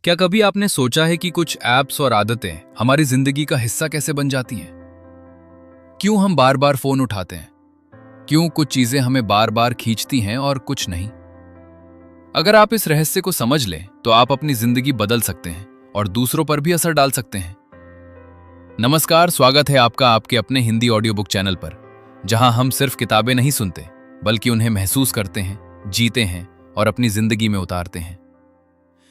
क्या कभी आपने सोचा है कि कुछ ऐप्स और आदतें हमारी जिंदगी का हिस्सा कैसे बन जाती हैं? क्यों हम बार बार फोन उठाते हैं? क्यों कुछ चीजें हमें बार बार खींचती हैं और कुछ नहीं? अगर आप इस रहस्य को समझ लें तो आप अपनी जिंदगी बदल सकते हैं और दूसरों पर भी असर डाल सकते हैं। नमस्कार, स्वागत है आपका आपके अपने हिंदी ऑडियो बुक चैनल पर, जहां हम सिर्फ किताबें नहीं सुनते बल्कि उन्हें महसूस करते हैं, जीते हैं और अपनी जिंदगी में उतारते हैं।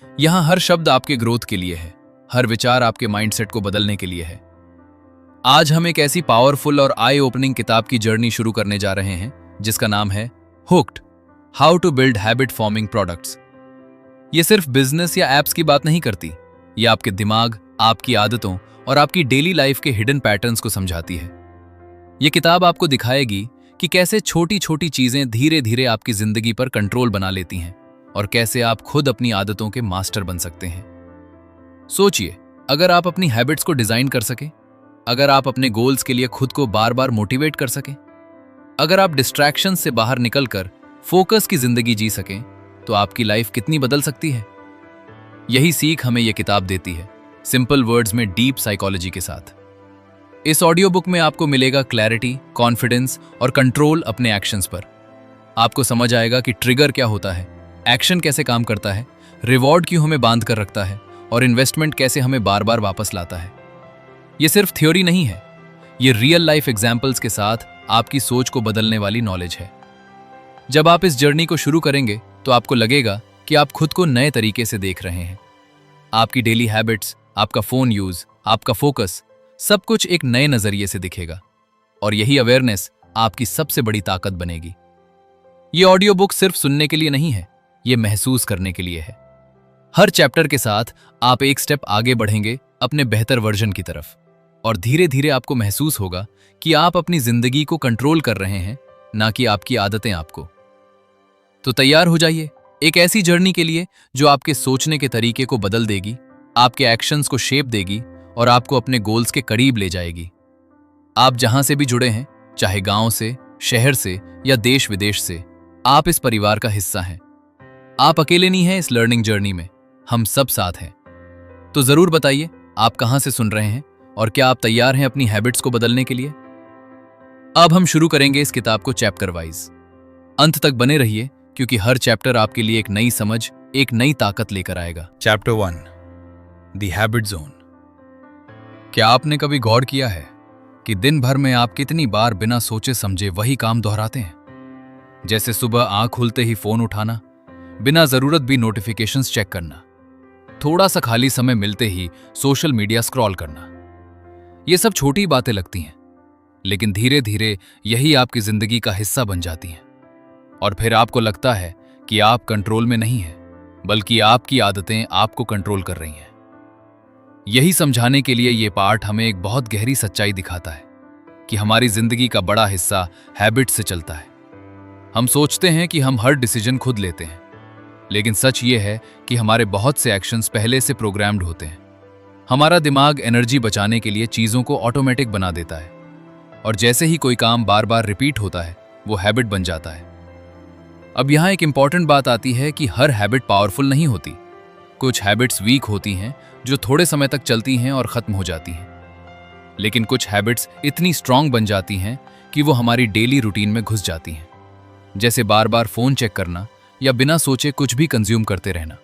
यहां हर शब्द आपके ग्रोथ के लिए है, हर विचार आपके माइंडसेट को बदलने के लिए है। आज हम एक ऐसी पावरफुल और आई ओपनिंग किताब की जर्नी शुरू करने जा रहे हैं जिसका नाम है hooked, how to build habit forming products. ये सिर्फ बिजनेस या एप्स की बात नहीं करती, ये आपके दिमाग, आपकी आदतों और आपकी डेली लाइफ के हिडन पैटर्न्स को समझाती है। ये किताब आपको दिखाएगी कि कैसे छोटी छोटी चीजें धीरे धीरे आपकी जिंदगी पर कंट्रोल बना लेती हैं और कैसे आप खुद अपनी आदतों के मास्टर बन सकते हैं। सोचिए, अगर आप अपनी हैबिट्स को डिजाइन कर सकें, अगर आप अपने गोल्स के लिए खुद को बार बार मोटिवेट कर सकें, अगर आप डिस्ट्रैक्शन से बाहर निकलकर फोकस की जिंदगी जी सकें, तो आपकी लाइफ कितनी बदल सकती है। यही सीख हमें यह किताब देती है, सिंपल वर्ड्स में डीप साइकोलॉजी के साथ। इस ऑडियो बुक में आपको मिलेगा क्लैरिटी, कॉन्फिडेंस और कंट्रोल अपने एक्शंस पर। आपको समझ आएगा कि ट्रिगर क्या होता है, एक्शन कैसे काम करता है, रिवॉर्ड क्यों हमें बांध कर रखता है और इन्वेस्टमेंट कैसे हमें बार बार वापस लाता है। ये सिर्फ थ्योरी नहीं है, ये रियल लाइफ एग्जाम्पल्स के साथ आपकी सोच को बदलने वाली नॉलेज है। जब आप इस जर्नी को शुरू करेंगे तो आपको लगेगा कि आप खुद को नए तरीके से देख रहे हैं। आपकी डेली हैबिट्स, आपका फोन यूज, आपका फोकस, सब कुछ एक नए नजरिए से दिखेगा और यही अवेयरनेस आपकी सबसे बड़ी ताकत बनेगी। ये ऑडियो बुक सिर्फ सुनने के लिए नहीं है, ये महसूस करने के लिए है। हर चैप्टर के साथ आप एक स्टेप आगे बढ़ेंगे अपने बेहतर वर्जन की तरफ और धीरे धीरे आपको महसूस होगा कि आप अपनी जिंदगी को कंट्रोल कर रहे हैं, ना कि आपकी आदतें आपको। तो तैयार हो जाइए एक ऐसी जर्नी के लिए जो आपके सोचने के तरीके को बदल देगी, आपके एक्शंस को शेप देगी और आपको अपने गोल्स के करीब ले जाएगी। आप जहां से भी जुड़े हैं, चाहे गांव से, शहर से या देश विदेश से, आप इस परिवार का हिस्सा हैं। आप अकेले नहीं हैं इस लर्निंग जर्नी में, हम सब साथ हैं। तो जरूर बताइए आप कहां से सुन रहे हैं और क्या आप तैयार हैं अपनी हैबिट्स को बदलने के लिए। अब हम शुरू करेंगे इस किताब को चैप्टर वाइज। अंत तक बने रहिए क्योंकि हर चैप्टर आपके लिए एक नई समझ, एक नई ताकत लेकर आएगा। Chapter 1, the habit zone. क्या आपने कभी गौर किया है कि दिन भर में आप कितनी बार बिना सोचे समझे वही काम दोहराते हैं? जैसे सुबह आंख खुलते ही फोन उठाना, बिना जरूरत भी नोटिफिकेशंस चेक करना, थोड़ा सा खाली समय मिलते ही सोशल मीडिया स्क्रॉल करना। ये सब छोटी बातें लगती हैं, लेकिन धीरे धीरे यही आपकी जिंदगी का हिस्सा बन जाती हैं और फिर आपको लगता है कि आप कंट्रोल में नहीं हैं, बल्कि आपकी आदतें आपको कंट्रोल कर रही हैं। यही समझाने के लिए ये पाठ हमें एक बहुत गहरी सच्चाई दिखाता है कि हमारी जिंदगी का बड़ा हिस्सा हैबिट से चलता है। हम सोचते हैं कि हम हर डिसीजन खुद लेते हैं, लेकिन सच ये है कि हमारे बहुत से एक्शंस पहले से प्रोग्राम्ड होते हैं। हमारा दिमाग एनर्जी बचाने के लिए चीज़ों को ऑटोमेटिक बना देता है और जैसे ही कोई काम बार बार रिपीट होता है, वो हैबिट बन जाता है। अब यहाँ एक इंपॉर्टेंट बात आती है कि हर हैबिट पावरफुल नहीं होती। कुछ हैबिट्स वीक होती हैं जो थोड़े समय तक चलती हैं और ख़त्म हो जाती हैं, लेकिन कुछ हैबिट्स इतनी स्ट्रांग बन जाती हैं कि वो हमारी डेली रूटीन में घुस जाती हैं, जैसे बार बार फ़ोन चेक करना या बिना सोचे कुछ भी कंज्यूम करते रहना।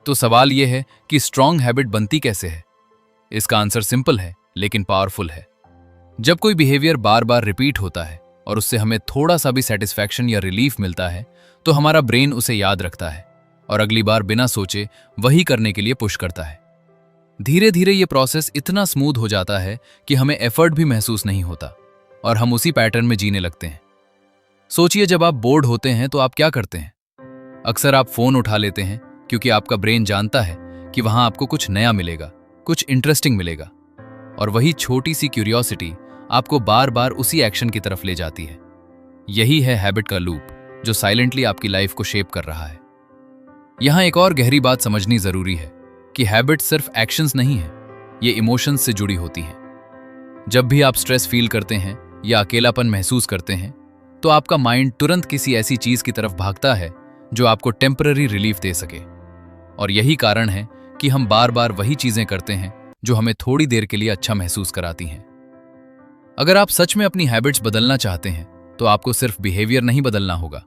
तो सवाल यह है कि स्ट्रांग हैबिट बनती कैसे है? इसका आंसर सिंपल है लेकिन पावरफुल है। जब कोई बिहेवियर बार बार रिपीट होता है और उससे हमें थोड़ा सा भी सेटिस्फैक्शन या रिलीफ मिलता है, तो हमारा ब्रेन उसे याद रखता है और अगली बार बिना सोचे वही करने के लिए पुश करता है। धीरे धीरे ये प्रोसेस इतना स्मूथ हो जाता है कि हमें एफर्ट भी महसूस नहीं होता और हम उसी पैटर्न में जीने लगते हैं। सोचिए, जब आप बोर्ड होते हैं तो आप क्या करते हैं? अक्सर आप फोन उठा लेते हैं क्योंकि आपका ब्रेन जानता है कि वहां आपको कुछ नया मिलेगा, कुछ इंटरेस्टिंग मिलेगा, और वही छोटी सी क्यूरियोसिटी आपको बार बार उसी एक्शन की तरफ ले जाती है। यही है हैबिट का लूप जो साइलेंटली आपकी लाइफ को शेप कर रहा है। यहां एक और गहरी बात समझनी जरूरी है कि हैबिट सिर्फ एक्शंस नहीं है, ये इमोशंस से जुड़ी होती हैं। जब भी आप स्ट्रेस फील करते हैं या अकेलापन महसूस करते हैं, तो आपका माइंड तुरंत किसी ऐसी चीज की तरफ भागता है जो आपको टेम्पररी रिलीफ दे सके। और यही कारण है कि हम बार बार वही चीजें करते हैं जो हमें थोड़ी देर के लिए अच्छा महसूस कराती हैं। अगर आप सच में अपनी हैबिट्स बदलना चाहते हैं तो आपको सिर्फ बिहेवियर नहीं बदलना होगा,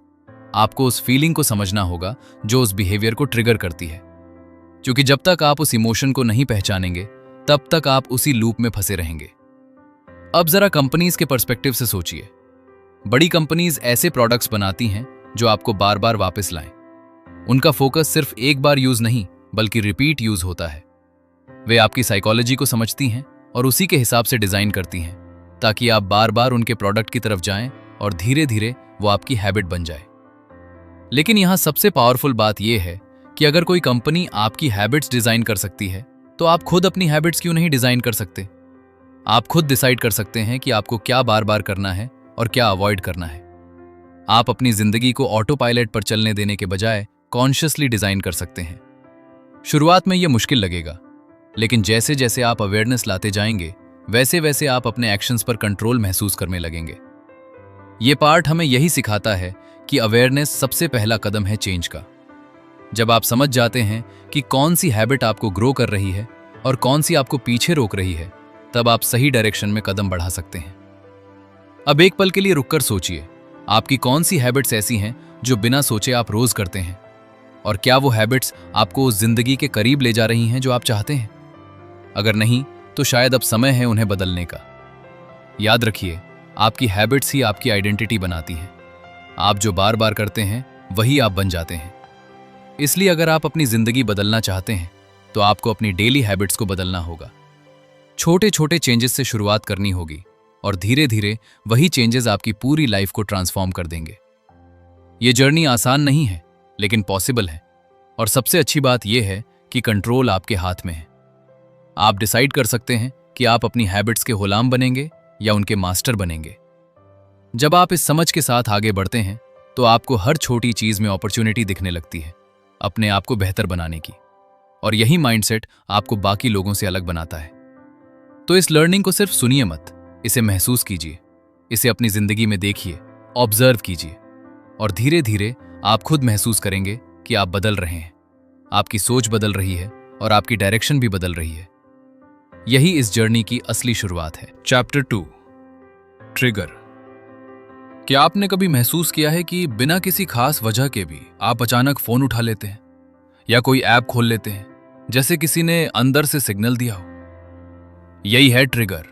आपको उस फीलिंग को समझना होगा जो उस बिहेवियर को ट्रिगर करती है। क्योंकि जब तक आप उस इमोशन को नहीं पहचानेंगे तब तक आप उसी लूप में फंसे रहेंगे। अब जरा कंपनीज के पर्सपेक्टिव से सोचिए। बड़ी कंपनीज ऐसे प्रोडक्ट्स बनाती हैं जो आपको बार बार वापस लाएं। उनका फोकस सिर्फ एक बार यूज नहीं बल्कि रिपीट यूज होता है। वे आपकी साइकोलॉजी को समझती हैं और उसी के हिसाब से डिजाइन करती हैं ताकि आप बार बार उनके प्रोडक्ट की तरफ जाएं और धीरे धीरे वो आपकी हैबिट बन जाए। लेकिन यहां सबसे पावरफुल बात यह है कि अगर कोई कंपनी आपकी हैबिट्स डिजाइन कर सकती है तो आप खुद अपनी हैबिट्स क्यों नहीं डिजाइन कर सकते। आप खुद डिसाइड कर सकते हैं कि आपको क्या बार बार करना है और क्या अवॉइड करना है। आप अपनी जिंदगी को ऑटो पायलट पर चलने देने के बजाय कॉन्शियसली डिजाइन कर सकते हैं। शुरुआत में यह मुश्किल लगेगा, लेकिन जैसे जैसे आप अवेयरनेस लाते जाएंगे वैसे वैसे आप अपने एक्शंस पर कंट्रोल महसूस करने लगेंगे। यह पार्ट हमें यही सिखाता है कि अवेयरनेस सबसे पहला कदम है चेंज का। जब आप समझ जाते हैं कि कौन सी हैबिट आपको ग्रो कर रही है और कौन सी आपको पीछे रोक रही है, तब आप सही डायरेक्शन में कदम बढ़ा सकते हैं। अब एक पल के लिए रुककर सोचिए, आपकी कौन सी हैबिट्स ऐसी हैं जो बिना सोचे आप रोज करते हैं, और क्या वो हैबिट्स आपको उस जिंदगी के करीब ले जा रही हैं जो आप चाहते हैं। अगर नहीं तो शायद अब समय है उन्हें बदलने का। याद रखिए, आपकी हैबिट्स ही आपकी आइडेंटिटी बनाती हैं। आप जो बार बार करते हैं वही आप बन जाते हैं। इसलिए अगर आप अपनी जिंदगी बदलना चाहते हैं तो आपको अपनी डेली हैबिट्स को बदलना होगा। छोटे छोटे चेंजेस से शुरुआत करनी होगी और धीरे धीरे वही चेंजेस आपकी पूरी लाइफ को ट्रांसफॉर्म कर देंगे। ये जर्नी आसान नहीं है लेकिन पॉसिबल है, और सबसे अच्छी बात यह है कि कंट्रोल आपके हाथ में है। आप डिसाइड कर सकते हैं कि आप अपनी हैबिट्स के गुलाम बनेंगे या उनके मास्टर बनेंगे। जब आप इस समझ के साथ आगे बढ़ते हैं तो आपको हर छोटी चीज में अपॉर्चुनिटी दिखने लगती है अपने आप को बेहतर बनाने की, और यही माइंडसेट आपको बाकी लोगों से अलग बनाता है। तो इस लर्निंग को सिर्फ सुनिए मत, इसे महसूस कीजिए, इसे अपनी जिंदगी में देखिए, ऑब्जर्व कीजिए, और धीरे धीरे आप खुद महसूस करेंगे कि आप बदल रहे हैं, आपकी सोच बदल रही है और आपकी डायरेक्शन भी बदल रही है। यही इस जर्नी की असली शुरुआत है। Chapter 2, trigger. क्या आपने कभी महसूस किया है कि बिना किसी खास वजह के भी आप अचानक फोन उठा लेते हैं या कोई ऐप खोल लेते हैं, जैसे किसी ने अंदर से सिग्नल दिया हो? यही है ट्रिगर,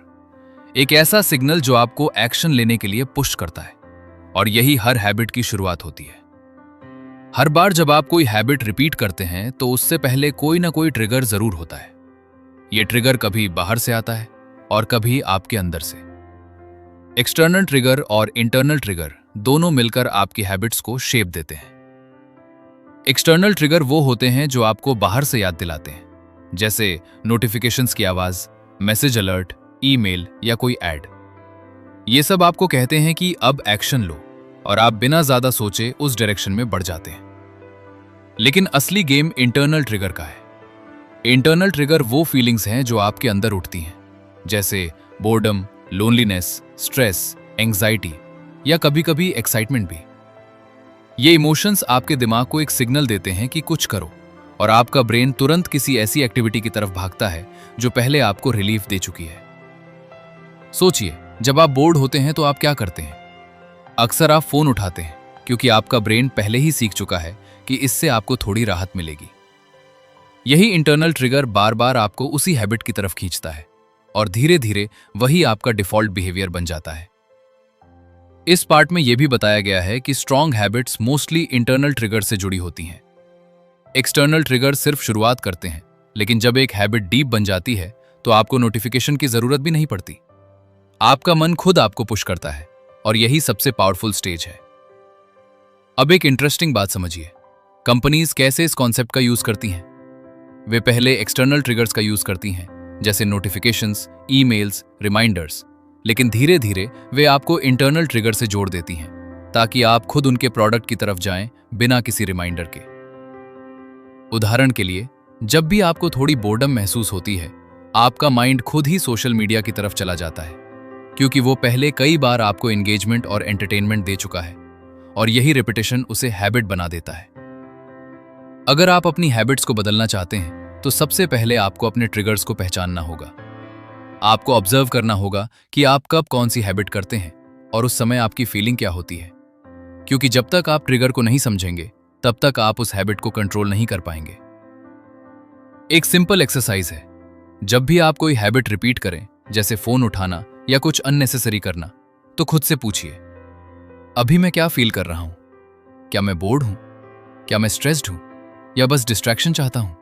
एक ऐसा सिग्नल जो आपको एक्शन लेने के लिए पुश करता है, और यही हर हैबिट की शुरुआत होती है। हर बार जब आप कोई हैबिट रिपीट करते हैं तो उससे पहले कोई ना कोई ट्रिगर जरूर होता है। यह ट्रिगर कभी बाहर से आता है और कभी आपके अंदर से। एक्सटर्नल ट्रिगर और इंटरनल ट्रिगर दोनों मिलकर आपकी हैबिट्स को शेप देते हैं। एक्सटर्नल ट्रिगर वो होते हैं जो आपको बाहर से याद दिलाते हैं, जैसे नोटिफिकेशंस की आवाज, मैसेज अलर्ट, ईमेल या कोई ऐड। ये सब आपको कहते हैं कि अब एक्शन लो, और आप बिना ज्यादा सोचे उस डायरेक्शन में बढ़ जाते हैं। लेकिन असली गेम इंटरनल ट्रिगर का है। इंटरनल ट्रिगर वो फीलिंग्स हैं जो आपके अंदर उठती हैं, जैसे बोर्डम, लोनलीनेस, स्ट्रेस, एंग्जाइटी या कभी कभी एक्साइटमेंट भी। ये इमोशंस आपके दिमाग को एक सिग्नल देते हैं कि कुछ करो, और आपका ब्रेन तुरंत किसी ऐसी एक्टिविटी की तरफ भागता है जो पहले आपको रिलीफ दे चुकी है। सोचिए, जब आप बोर्ड होते हैं तो आप क्या करते हैं? अक्सर आप फोन उठाते हैं क्योंकि आपका ब्रेन पहले ही सीख चुका है कि इससे आपको थोड़ी राहत मिलेगी। यही इंटरनल ट्रिगर बार बार आपको उसी हैबिट की तरफ खींचता है, और धीरे धीरे वही आपका डिफॉल्ट बिहेवियर बन जाता है। इस पार्ट में यह भी बताया गया है कि strong habits mostly internal trigger से जुड़ी होती हैं। एक्सटर्नल ट्रिगर सिर्फ शुरुआत करते हैं, लेकिन जब एक हैबिट डीप बन जाती है तो आपको नोटिफिकेशन की जरूरत भी नहीं पड़ती। आपका मन खुद आपको पुश करता है, और यही सबसे पावरफुल स्टेज है। अब एक इंटरेस्टिंग बात समझिए, कंपनीज कैसे इस कॉन्सेप्ट का यूज करती हैं। वे पहले एक्सटर्नल ट्रिगर्स का यूज करती हैं, जैसे नोटिफिकेशंस, ईमेल्स, रिमाइंडर्स, लेकिन धीरे धीरे वे आपको इंटरनल ट्रिगर से जोड़ देती हैं ताकि आप खुद उनके प्रोडक्ट की तरफ जाएं बिना किसी रिमाइंडर के। उदाहरण के लिए, जब भी आपको थोड़ी बोर्डम महसूस होती है, आपका माइंड खुद ही सोशल मीडिया की तरफ चला जाता है, क्योंकि वो पहले कई बार आपको एंगेजमेंट और एंटरटेनमेंट दे चुका है, और यही रिपीटेशन उसे हैबिट बना देता है। अगर आप अपनी हैबिट्स को बदलना चाहते हैं तो सबसे पहले आपको अपने ट्रिगर्स को पहचानना होगा। आपको ऑब्जर्व करना होगा कि आप कब कौन सी हैबिट करते हैं और उस समय आपकी फीलिंग क्या होती है, क्योंकि जब तक आप ट्रिगर को नहीं समझेंगे तब तक आप उस हैबिट को कंट्रोल नहीं कर पाएंगे। एक सिंपल एक्सरसाइज है, जब भी आप कोई हैबिट रिपीट करें, जैसे फोन उठाना या कुछ अननेसेसरी करना, तो खुद से पूछिए, अभी मैं क्या फील कर रहा हूं? क्या मैं बोर्ड हूं? क्या मैं स्ट्रेस्ड हूं? या बस डिस्ट्रैक्शन चाहता हूं?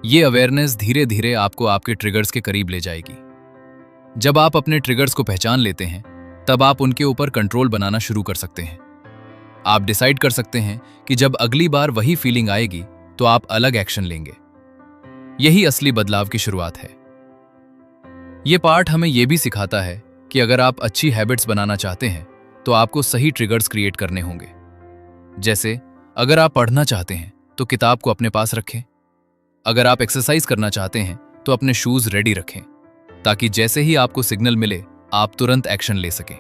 ये अवेयरनेस धीरे धीरे आपको आपके ट्रिगर्स के करीब ले जाएगी। जब आप अपने ट्रिगर्स को पहचान लेते हैं, तब आप उनके ऊपर कंट्रोल बनाना शुरू कर सकते हैं। आप डिसाइड कर सकते हैं कि जब अगली बार वही फीलिंग आएगी तो आप अलग एक्शन लेंगे। यही असली बदलाव की शुरुआत है। यह पार्ट हमें यह भी सिखाता है कि अगर आप अच्छी हैबिट्स बनाना चाहते हैं तो आपको सही ट्रिगर्स क्रिएट करने होंगे। जैसे अगर आप पढ़ना चाहते हैं तो किताब को अपने पास रखें। अगर आप एक्सरसाइज करना चाहते हैं तो अपने शूज रेडी रखें, ताकि जैसे ही आपको सिग्नल मिले आप तुरंत एक्शन ले सकें।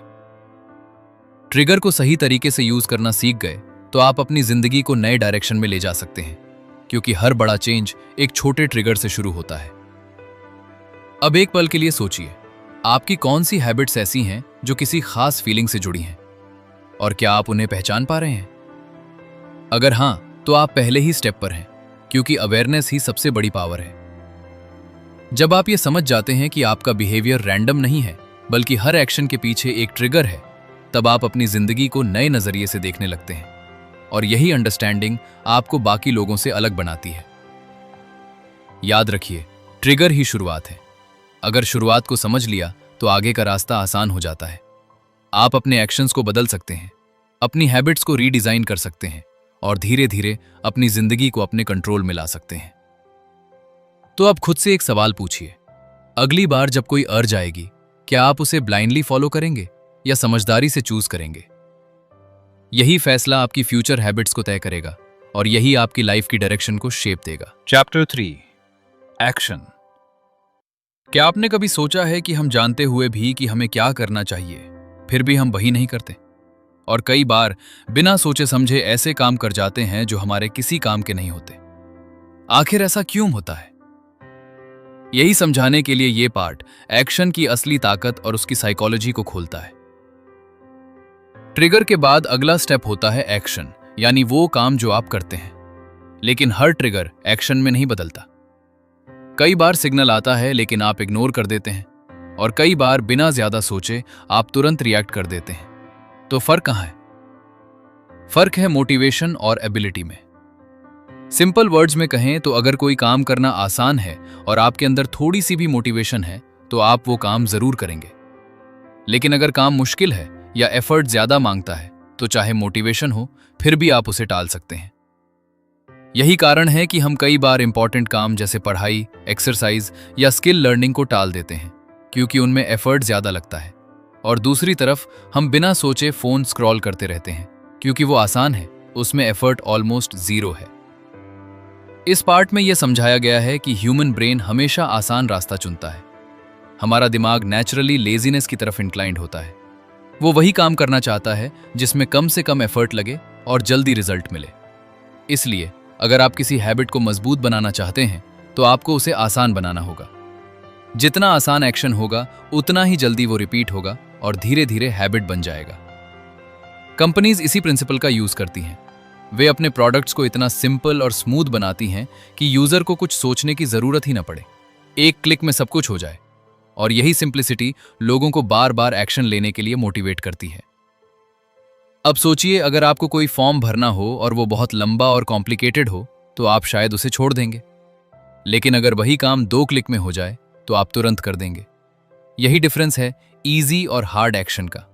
ट्रिगर को सही तरीके से यूज करना सीख गए तो आप अपनी जिंदगी को नए डायरेक्शन में ले जा सकते हैं, क्योंकि हर बड़ा चेंज एक छोटे ट्रिगर से शुरू होता है। अब एक पल के लिए सोचिए, आपकी कौन सी हैबिट्स ऐसी हैं जो किसी खास फीलिंग से जुड़ी हैं, और क्या आप उन्हें पहचान पा रहे हैं? अगर हां, तो आप पहले ही स्टेप पर हैं, क्योंकि अवेयरनेस ही सबसे बड़ी पावर है। जब आप ये समझ जाते हैं कि आपका बिहेवियर रैंडम नहीं है, बल्कि हर एक्शन के पीछे एक ट्रिगर है, तब आप अपनी जिंदगी को नए नजरिए से देखने लगते हैं, और यही अंडरस्टैंडिंग आपको बाकी लोगों से अलग बनाती है। याद रखिए, ट्रिगर ही शुरुआत है। अगर शुरुआत को समझ लिया तो आगे का रास्ता आसान हो जाता है। आप अपने एक्शंस को बदल सकते हैं, अपनी हैबिट्स को रीडिजाइन कर सकते हैं, और धीरे धीरे अपनी जिंदगी को अपने कंट्रोल में ला सकते हैं। तो अब खुद से एक सवाल पूछिए, अगली बार जब कोई अर्ज आएगी, क्या आप उसे ब्लाइंडली फॉलो करेंगे या समझदारी से चूज करेंगे? यही फैसला आपकी फ्यूचर हैबिट्स को तय करेगा, और यही आपकी लाइफ की डायरेक्शन को शेप देगा। Chapter 3, action. क्या आपने कभी सोचा है कि हम जानते हुए भी कि हमें क्या करना चाहिए, फिर भी हम वही नहीं करते? और कई बार बिना सोचे समझे ऐसे काम कर जाते हैं जो हमारे किसी काम के नहीं होते। आखिर ऐसा क्यों होता है? यही समझाने के लिए ये पार्ट एक्शन की असली ताकत और उसकी साइकोलॉजी को खोलता है। ट्रिगर के बाद अगला स्टेप होता है एक्शन, यानी वो काम जो आप करते हैं। लेकिन हर ट्रिगर एक्शन में नहीं बदलता। कई बार सिग्नल आता है लेकिन आप इग्नोर कर देते हैं, और कई बार बिना ज्यादा सोचे आप तुरंत रिएक्ट कर देते हैं। तो फर्क कहां है? फर्क है मोटिवेशन और एबिलिटी में। सिंपल वर्ड्स में कहें तो अगर कोई काम करना आसान है और आपके अंदर थोड़ी सी भी मोटिवेशन है तो आप वो काम जरूर करेंगे। लेकिन अगर काम मुश्किल है या एफर्ट ज्यादा मांगता है तो चाहे मोटिवेशन हो फिर भी आप उसे टाल सकते हैं। यही कारण है कि हम कई बार इंपॉर्टेंट काम जैसे पढ़ाई, एक्सरसाइज या स्किल लर्निंग को टाल देते हैं, क्योंकि उनमें एफर्ट ज्यादा लगता है। और दूसरी तरफ हम बिना सोचे फोन स्क्रॉल करते रहते हैं, क्योंकि वो आसान है, उसमें एफर्ट ऑलमोस्ट जीरो है। इस पार्ट में यह समझाया गया है कि ह्यूमन ब्रेन हमेशा आसान रास्ता चुनता है। हमारा दिमाग नेचुरली लेजीनेस की तरफ इंक्लाइंड होता है। वो वही काम करना चाहता है जिसमें कम से कम एफर्ट लगे और जल्दी रिजल्ट मिले। इसलिए अगर आप किसी हैबिट को मजबूत बनाना चाहते हैं तो आपको उसे आसान बनाना होगा। जितना आसान एक्शन होगा उतना ही जल्दी वो रिपीट होगा और धीरे धीरे हैबिट बन जाएगा। कंपनीज इसी प्रिंसिपल का यूज करती हैं। वे अपने प्रोडक्ट्स को इतना सिंपल और स्मूथ बनाती हैं कि यूजर को कुछ सोचने की जरूरत ही न पड़े, एक क्लिक में सब कुछ हो जाए। और यही सिंप्लिसिटी लोगों को बार बार एक्शन लेने के लिए मोटिवेट करती है। अब सोचिए, अगर आपको कोई फॉर्म भरना हो और वो बहुत लंबा और कॉम्प्लिकेटेड हो तो आप शायद उसे छोड़ देंगे। लेकिन अगर वही काम 2 क्लिक में हो जाए तो आप तुरंत कर देंगे। यही डिफरेंस है इजी और हार्ड एक्शन का।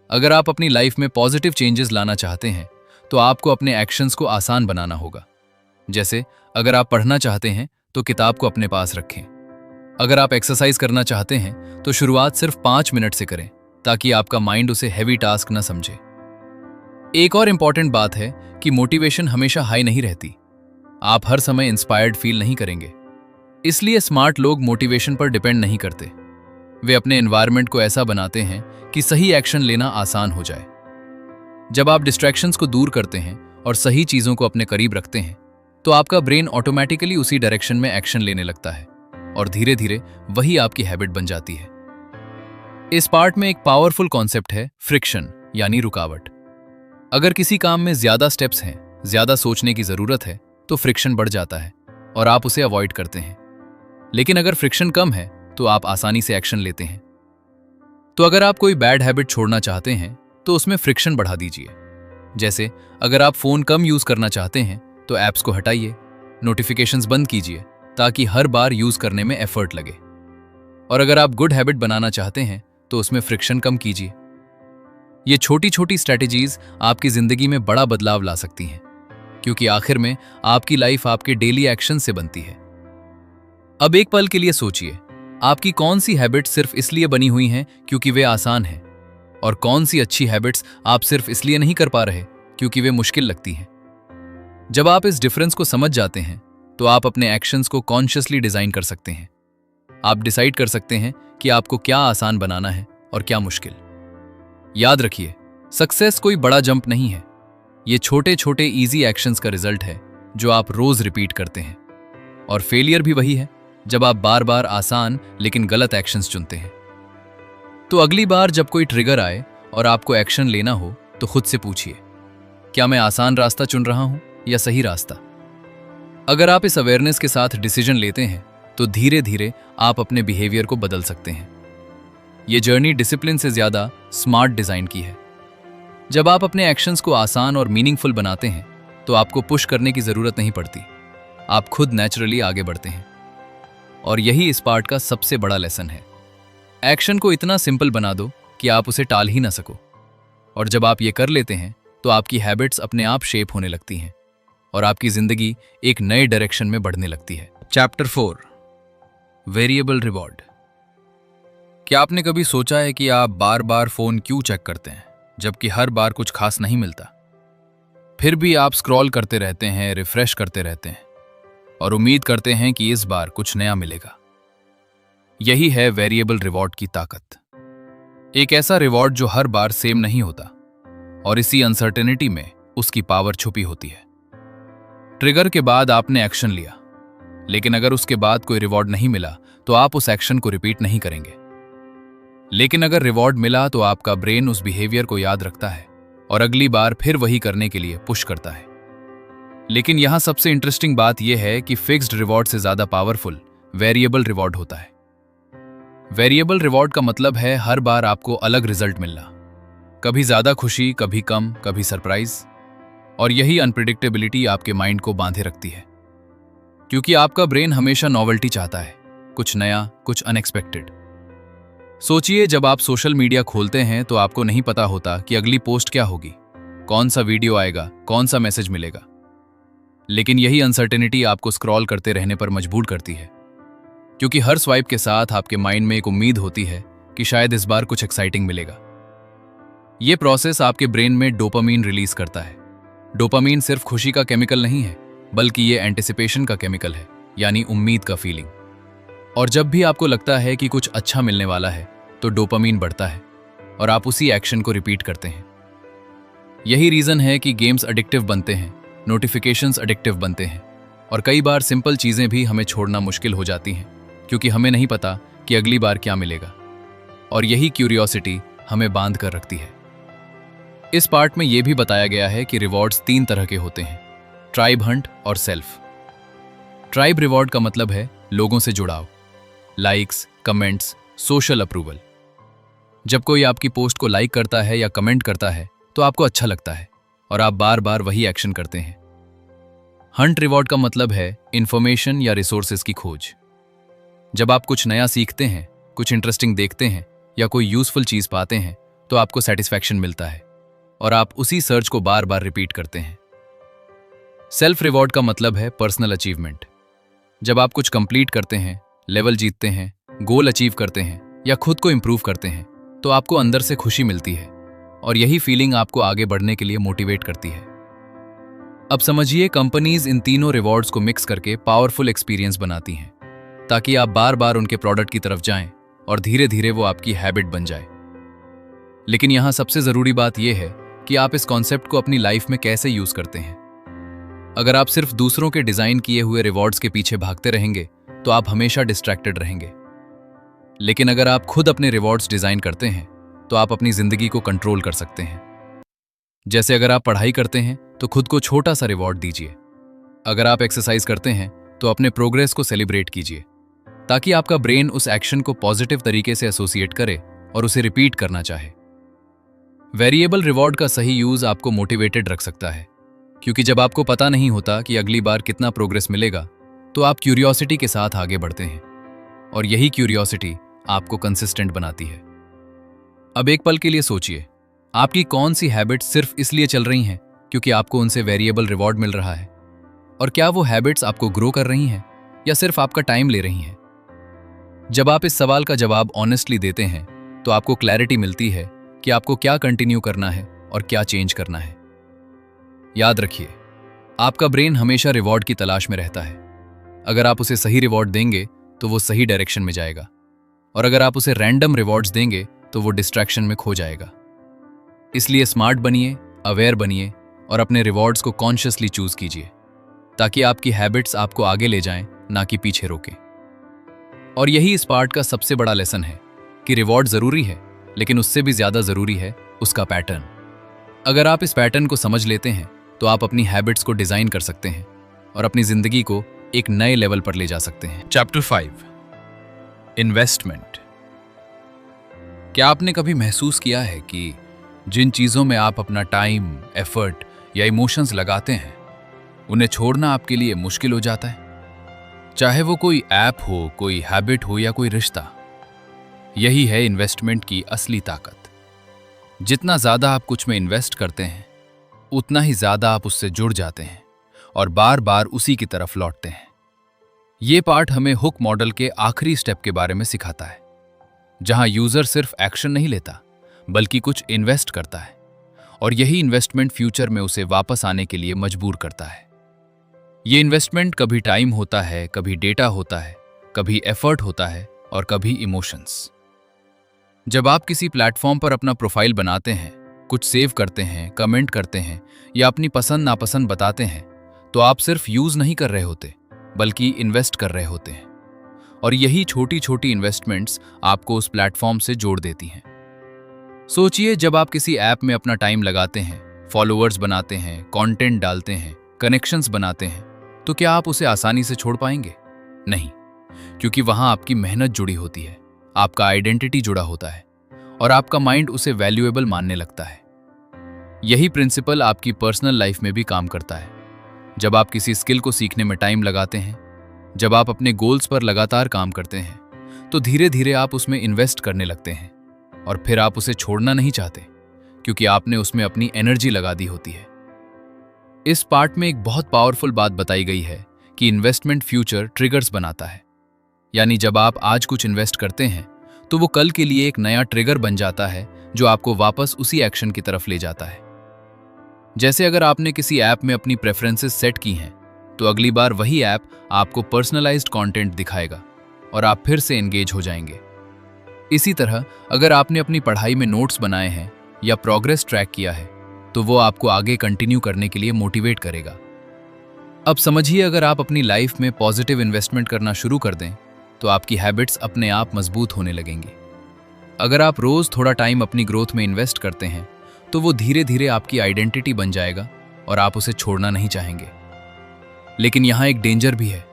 अगर आप अपनी लाइफ में पॉजिटिव चेंजेस लाना चाहते हैं तो आपको अपने एक्शंस को आसान बनाना होगा। जैसे अगर आप पढ़ना चाहते हैं तो किताब को अपने पास रखें। अगर आप एक्सरसाइज करना चाहते हैं तो शुरुआत सिर्फ 5 मिनट से करें, ताकि आपका माइंड उसे हैवी टास्क न समझे। एक और इंपॉर्टेंट बात है कि मोटिवेशन हमेशा हाई नहीं रहती। आप हर समय इंस्पायर्ड फील नहीं करेंगे। इसलिए स्मार्ट लोग मोटिवेशन पर डिपेंड नहीं करते। वे अपने एनवायरनमेंट को ऐसा बनाते हैं कि सही एक्शन लेना आसान हो जाए। जब आप डिस्ट्रैक्शंस को दूर करते हैं और सही चीजों को अपने करीब रखते हैं तो आपका ब्रेन ऑटोमेटिकली उसी डायरेक्शन में एक्शन लेने लगता है और धीरे धीरे वही आपकी हैबिट बन जाती है। इस पार्ट में एक पावरफुल कॉन्सेप्ट है फ्रिक्शन, यानी रुकावट। अगर किसी काम में ज्यादा स्टेप्स हैं, ज्यादा सोचने की जरूरत है, तो फ्रिक्शन बढ़ जाता है और आप उसे अवॉइड करते हैं। लेकिन अगर फ्रिक्शन कम है तो आप आसानी से एक्शन लेते हैं। तो अगर आप कोई बैड हैबिट छोड़ना चाहते हैं तो उसमें फ्रिक्शन बढ़ा दीजिए। जैसे अगर आप फोन कम यूज करना चाहते हैं तो ऐप्स को हटाइए, नोटिफिकेशंस बंद कीजिए ताकि हर बार यूज करने में एफर्ट लगे। और अगर आप गुड हैबिट बनाना चाहते हैं तो उसमें फ्रिक्शन कम कीजिए। ये छोटी छोटी स्ट्रैटेजीज आपकी जिंदगी में बड़ा बदलाव ला सकती हैं, क्योंकि आखिर में आपकी लाइफ आपके डेली एक्शन से बनती है। अब एक पल के लिए सोचिए, आपकी कौन सी हैबिट सिर्फ इसलिए बनी हुई हैं क्योंकि वे आसान हैं, और कौन सी अच्छी हैबिट्स आप सिर्फ इसलिए नहीं कर पा रहे क्योंकि वे मुश्किल लगती हैं। जब आप इस डिफरेंस को समझ जाते हैं तो आप अपने एक्शंस को कॉन्शियसली डिजाइन कर सकते हैं। आप डिसाइड कर सकते हैं कि आपको क्या आसान बनाना है और क्या मुश्किल। याद रखिए, सक्सेस कोई बड़ा जंप नहीं है, ये छोटे छोटे इजी एक्शंस का रिजल्ट है जो आप रोज रिपीट करते हैं। और फेलियर भी वही है, जब आप बार बार आसान लेकिन गलत एक्शंस चुनते हैं। तो अगली बार जब कोई ट्रिगर आए और आपको एक्शन लेना हो तो खुद से पूछिए, क्या मैं आसान रास्ता चुन रहा हूं या सही रास्ता? अगर आप इस अवेयरनेस के साथ डिसीजन लेते हैं तो धीरे धीरे आप अपने बिहेवियर को बदल सकते हैं। ये जर्नी डिसिप्लिन से ज्यादा स्मार्ट डिजाइन की है। जब आप अपने एक्शंस को आसान और मीनिंगफुल बनाते हैं तो आपको पुश करने की जरूरत नहीं पड़ती, आप खुद नेचुरली आगे बढ़ते हैं। और यही इस पार्ट का सबसे बड़ा लेसन है। एक्शन को इतना सिंपल बना दो कि आप उसे टाल ही ना सको। और जब आप ये कर लेते हैं तो आपकी हैबिट्स अपने आप शेप होने लगती हैं और आपकी जिंदगी एक नए डायरेक्शन में बढ़ने लगती है। Chapter 4, variable reward. क्या आपने कभी सोचा है कि आप बार बार फोन क्यों चेक करते हैं जबकि हर बार कुछ खास नहीं मिलता? फिर भी आप स्क्रॉल करते रहते हैं, रिफ्रेश करते रहते हैं और उम्मीद करते हैं कि इस बार कुछ नया मिलेगा। यही है वेरिएबल रिवॉर्ड की ताकत। एक ऐसा रिवॉर्ड जो हर बार सेम नहीं होता, और इसी अनसर्टेनिटी में उसकी पावर छुपी होती है। ट्रिगर के बाद आपने एक्शन लिया, लेकिन अगर उसके बाद कोई रिवॉर्ड नहीं मिला तो आप उस एक्शन को रिपीट नहीं करेंगे। लेकिन अगर रिवॉर्ड मिला तो आपका ब्रेन उस बिहेवियर को याद रखता है और अगली बार फिर वही करने के लिए पुश करता है। लेकिन यहां सबसे इंटरेस्टिंग बात यह है कि फिक्स्ड रिवॉर्ड से ज्यादा पावरफुल वेरिएबल रिवॉर्ड होता है। वेरिएबल रिवॉर्ड का मतलब है हर बार आपको अलग रिजल्ट मिलना, कभी ज्यादा खुशी, कभी कम, कभी सरप्राइज। और यही अनप्रिडिक्टेबिलिटी आपके माइंड को बांधे रखती है, क्योंकि आपका ब्रेन हमेशा नॉवेल्टी चाहता है, कुछ नया, कुछ अनएक्सपेक्टेड। सोचिए, जब आप सोशल मीडिया खोलते हैं तो आपको नहीं पता होता कि अगली पोस्ट क्या होगी, कौन सा वीडियो आएगा, कौन सा मैसेज मिलेगा। लेकिन यही अनसर्टेनिटी आपको स्क्रॉल करते रहने पर मजबूर करती है, क्योंकि हर स्वाइप के साथ आपके माइंड में एक उम्मीद होती है कि शायद इस बार कुछ एक्साइटिंग मिलेगा। यह प्रोसेस आपके ब्रेन में डोपामीन रिलीज करता है। डोपामीन सिर्फ खुशी का केमिकल नहीं है, बल्कि ये एंटिसिपेशन का केमिकल है, यानी उम्मीद का फीलिंग। और जब भी आपको लगता है कि कुछ अच्छा मिलने वाला है तो डोपामीन बढ़ता है और आप उसी एक्शन को रिपीट करते हैं। यही रीजन है कि गेम्स एडिक्टिव बनते हैं, नोटिफिकेशंस एडिक्टिव बनते हैं, और कई बार सिंपल चीजें भी हमें छोड़ना मुश्किल हो जाती हैं, क्योंकि हमें नहीं पता कि अगली बार क्या मिलेगा। और यही क्यूरियोसिटी हमें बांध कर रखती है। इस पार्ट में यह भी बताया गया है कि रिवॉर्ड्स 3 तरह के होते हैं, ट्राइब, हंट और सेल्फ। ट्राइब रिवॉर्ड का मतलब है लोगों से जुड़ाव, लाइक्स, कमेंट्स, सोशल अप्रूवल। जब कोई आपकी पोस्ट को लाइक करता है या कमेंट करता है तो आपको अच्छा लगता है और आप बार बार वही एक्शन करते हैं। हंट रिवॉर्ड का मतलब है इंफॉर्मेशन या रिसोर्सेज की खोज। जब आप कुछ नया सीखते हैं, कुछ इंटरेस्टिंग देखते हैं या कोई यूजफुल चीज पाते हैं तो आपको सेटिस्फैक्शन मिलता है और आप उसी सर्च को बार बार रिपीट करते हैं। सेल्फ रिवॉर्ड का मतलब है पर्सनल अचीवमेंट। जब आप कुछ कंप्लीट करते हैं, लेवल जीतते हैं, गोल अचीव करते हैं या खुद को इंप्रूव करते हैं तो आपको अंदर से खुशी मिलती है और यही फीलिंग आपको आगे बढ़ने के लिए मोटिवेट करती है। अब समझिए, कंपनीज इन तीनों रिवॉर्ड्स को मिक्स करके पावरफुल एक्सपीरियंस बनाती हैं ताकि आप बार बार उनके प्रोडक्ट की तरफ जाएं और धीरे धीरे वो आपकी हैबिट बन जाए। लेकिन यहां सबसे जरूरी बात यह है कि आप इस कॉन्सेप्ट को अपनी लाइफ में कैसे यूज करते हैं। अगर आप सिर्फ दूसरों के डिजाइन किए हुए रिवॉर्ड्स के पीछे भागते रहेंगे तो आप हमेशा डिस्ट्रैक्टेड रहेंगे। लेकिन अगर आप खुद अपने रिवॉर्ड्स डिजाइन करते हैं तो आप अपनी जिंदगी को कंट्रोल कर सकते हैं। जैसे अगर आप पढ़ाई करते हैं तो खुद को छोटा सा रिवॉर्ड दीजिए। अगर आप एक्सरसाइज करते हैं तो अपने प्रोग्रेस को सेलिब्रेट कीजिए, ताकि आपका ब्रेन उस एक्शन को पॉजिटिव तरीके से एसोसिएट करे और उसे रिपीट करना चाहे। वेरिएबल रिवॉर्ड का सही यूज आपको मोटिवेटेड रख सकता है, क्योंकि जब आपको पता नहीं होता कि अगली बार कितना प्रोग्रेस मिलेगा तो आप क्यूरियोसिटी के साथ आगे बढ़ते हैं, और यही क्यूरियोसिटी आपको कंसिस्टेंट बनाती है। अब एक पल के लिए सोचिए, आपकी कौन सी हैबिट सिर्फ इसलिए चल रही हैं क्योंकि आपको उनसे वेरिएबल रिवॉर्ड मिल रहा है, और क्या वो हैबिट्स आपको ग्रो कर रही हैं या सिर्फ आपका टाइम ले रही हैं? जब आप इस सवाल का जवाब ऑनेस्टली देते हैं तो आपको क्लैरिटी मिलती है कि आपको क्या कंटिन्यू करना है और क्या चेंज करना है। याद रखिए, आपका ब्रेन हमेशा रिवॉर्ड की तलाश में रहता है। अगर आप उसे सही रिवॉर्ड देंगे तो वो सही डायरेक्शन में जाएगा, और अगर आप उसे रैंडम रिवॉर्ड्स देंगे तो वो डिस्ट्रैक्शन में खो जाएगा। इसलिए स्मार्ट बनिए, अवेयर बनिए और अपने रिवॉर्ड्स को कॉन्शियसली चूज कीजिए, ताकि आपकी हैबिट्स आपको आगे ले जाएं, ना कि पीछे रोकें। और यही इस पार्ट का सबसे बड़ा लेसन है कि रिवॉर्ड जरूरी है, लेकिन उससे भी ज्यादा जरूरी है उसका पैटर्न। अगर आप इस पैटर्न को समझ लेते हैं तो आप अपनी हैबिट्स को डिजाइन कर सकते हैं और अपनी जिंदगी को एक नए लेवल पर ले जा सकते हैं। Chapter 5, investment. क्या आपने कभी महसूस किया है कि जिन चीजों में आप अपना टाइम, एफर्ट या इमोशंस लगाते हैं, उन्हें छोड़ना आपके लिए मुश्किल हो जाता है? चाहे वो कोई ऐप हो, कोई हैबिट हो या कोई रिश्ता। यही है इन्वेस्टमेंट की असली ताकत। जितना ज्यादा आप कुछ में इन्वेस्ट करते हैं, उतना ही ज्यादा आप उससे जुड़ जाते हैं और बार बार उसी की तरफ लौटते हैं। ये पार्ट हमें हुक मॉडल के आखिरी स्टेप के बारे में सिखाता है, जहां यूजर सिर्फ एक्शन नहीं लेता बल्कि कुछ इन्वेस्ट करता है, और यही इन्वेस्टमेंट फ्यूचर में उसे वापस आने के लिए मजबूर करता है। ये इन्वेस्टमेंट कभी टाइम होता है, कभी डेटा होता है, कभी एफर्ट होता है और कभी इमोशंस। जब आप किसी प्लेटफॉर्म पर अपना प्रोफाइल बनाते हैं, कुछ सेव करते हैं, कमेंट करते हैं या अपनी पसंद नापसंद बताते हैं, तो आप सिर्फ यूज नहीं कर रहे होते बल्कि इन्वेस्ट कर रहे होते हैं। और यही छोटी छोटी इन्वेस्टमेंट्स आपको उस प्लेटफॉर्म से जोड़ देती हैं। सोचिए, जब आप किसी ऐप में अपना टाइम लगाते हैं, फॉलोअर्स बनाते हैं, कंटेंट डालते हैं, कनेक्शंस बनाते हैं, तो क्या आप उसे आसानी से छोड़ पाएंगे? नहीं, क्योंकि वहां आपकी मेहनत जुड़ी होती है, आपका आइडेंटिटी जुड़ा होता है और आपका माइंड उसे वैल्यूएबल मानने लगता है। यही प्रिंसिपल आपकी पर्सनल लाइफ में भी काम करता है। जब आप किसी स्किल को सीखने में टाइम लगाते हैं, जब आप अपने गोल्स पर लगातार काम करते हैं, तो धीरे धीरे आप उसमें इन्वेस्ट करने लगते हैं और फिर आप उसे छोड़ना नहीं चाहते, क्योंकि आपने उसमें अपनी एनर्जी लगा दी होती है। इस पार्ट में एक बहुत पावरफुल बात बताई गई है कि इन्वेस्टमेंट फ्यूचर ट्रिगर्स बनाता है। यानी जब आप आज कुछ इन्वेस्ट करते हैं तो वो कल के लिए एक नया ट्रिगर बन जाता है, जो आपको वापस उसी एक्शन की तरफ ले जाता है। जैसे अगर आपने किसी ऐप में अपनी प्रेफरेंसेस सेट की हैं, तो अगली बार वही ऐप आपको पर्सनलाइज्ड कंटेंट दिखाएगा और आप फिर से एंगेज हो जाएंगे। इसी तरह अगर आपने अपनी पढ़ाई में नोट्स बनाए हैं या प्रोग्रेस ट्रैक किया है, तो वो आपको आगे कंटिन्यू करने के लिए मोटिवेट करेगा। अब समझिए, अगर आप अपनी लाइफ में पॉजिटिव इन्वेस्टमेंट करना शुरू कर दें तो आपकी हैबिट्स अपने आप मजबूत होने लगेंगी। अगर आप रोज थोड़ा टाइम अपनी ग्रोथ में इन्वेस्ट करते हैं तो वो धीरे धीरे आपकी आइडेंटिटी बन जाएगा और आप उसे छोड़ना नहीं चाहेंगे। लेकिन यहाँ एक डेंजर भी है।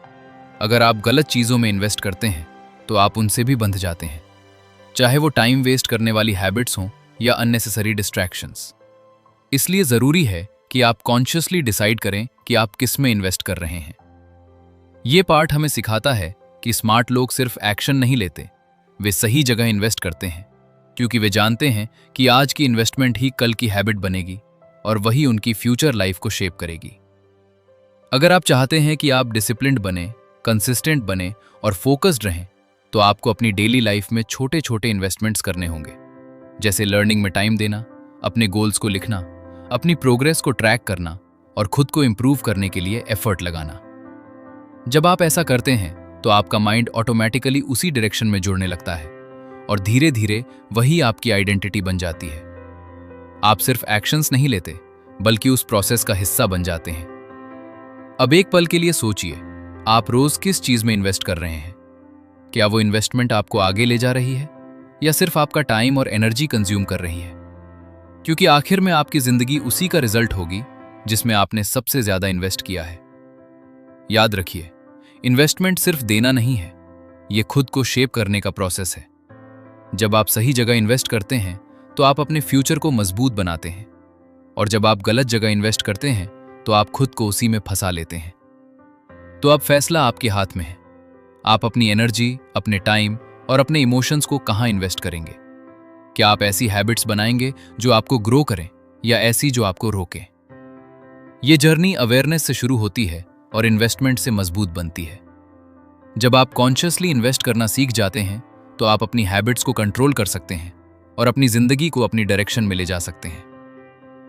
अगर आप गलत चीज़ों में इन्वेस्ट करते हैं तो आप उनसे भी बंध जाते हैं, चाहे वो टाइम वेस्ट करने वाली हैबिट्स हों या अननेसेसरी डिस्ट्रैक्शंस। इसलिए ज़रूरी है कि आप कॉन्शियसली डिसाइड करें कि आप किस में इन्वेस्ट कर रहे हैं। ये पार्ट हमें सिखाता है कि स्मार्ट लोग सिर्फ एक्शन नहीं लेते, वे सही जगह इन्वेस्ट करते हैं, क्योंकि वे जानते हैं कि आज की इन्वेस्टमेंट ही कल की हैबिट बनेगी और वही उनकी फ्यूचर लाइफ को शेप करेगी। अगर आप चाहते हैं कि आप डिसिप्लिन्ड बने, कंसिस्टेंट बने और फोकस्ड रहें, तो आपको अपनी डेली लाइफ में छोटे छोटे इन्वेस्टमेंट्स करने होंगे, जैसे लर्निंग में टाइम देना, अपने गोल्स को लिखना, अपनी प्रोग्रेस को ट्रैक करना और खुद को इम्प्रूव करने के लिए एफर्ट लगाना। जब आप ऐसा करते हैं तो आपका माइंड ऑटोमेटिकली उसी डायरेक्शन में जुड़ने लगता है और धीरे धीरे वही आपकी आइडेंटिटी बन जाती है। आप सिर्फ एक्शंस नहीं लेते बल्कि उस प्रोसेस का हिस्सा बन जाते हैं। अब एक पल के लिए सोचिए, आप रोज किस चीज में इन्वेस्ट कर रहे हैं? क्या वो इन्वेस्टमेंट आपको आगे ले जा रही है या सिर्फ आपका टाइम और एनर्जी कंज्यूम कर रही है? क्योंकि आखिर में आपकी जिंदगी उसी का रिजल्ट होगी जिसमें आपने सबसे ज्यादा इन्वेस्ट किया है। याद रखिए, इन्वेस्टमेंट सिर्फ देना नहीं है, ये खुद को शेप करने का प्रोसेस है। जब आप सही जगह इन्वेस्ट करते हैं तो आप अपने फ्यूचर को मजबूत बनाते हैं, और जब आप गलत जगह इन्वेस्ट करते हैं तो आप खुद को उसी में फंसा लेते हैं। तो अब फैसला आपके हाथ में है। आप अपनी एनर्जी, अपने टाइम और अपने इमोशंस को कहां इन्वेस्ट करेंगे? क्या आप ऐसी हैबिट्स बनाएंगे जो आपको ग्रो करें या ऐसी जो आपको रोकें? ये जर्नी अवेयरनेस से शुरू होती है और इन्वेस्टमेंट से मजबूत बनती है। जब आप कॉन्शियसली इन्वेस्ट करना सीख जाते हैं तो आप अपनी हैबिट्स को कंट्रोल कर सकते हैं और अपनी जिंदगी को अपनी डायरेक्शन में ले जा सकते हैं।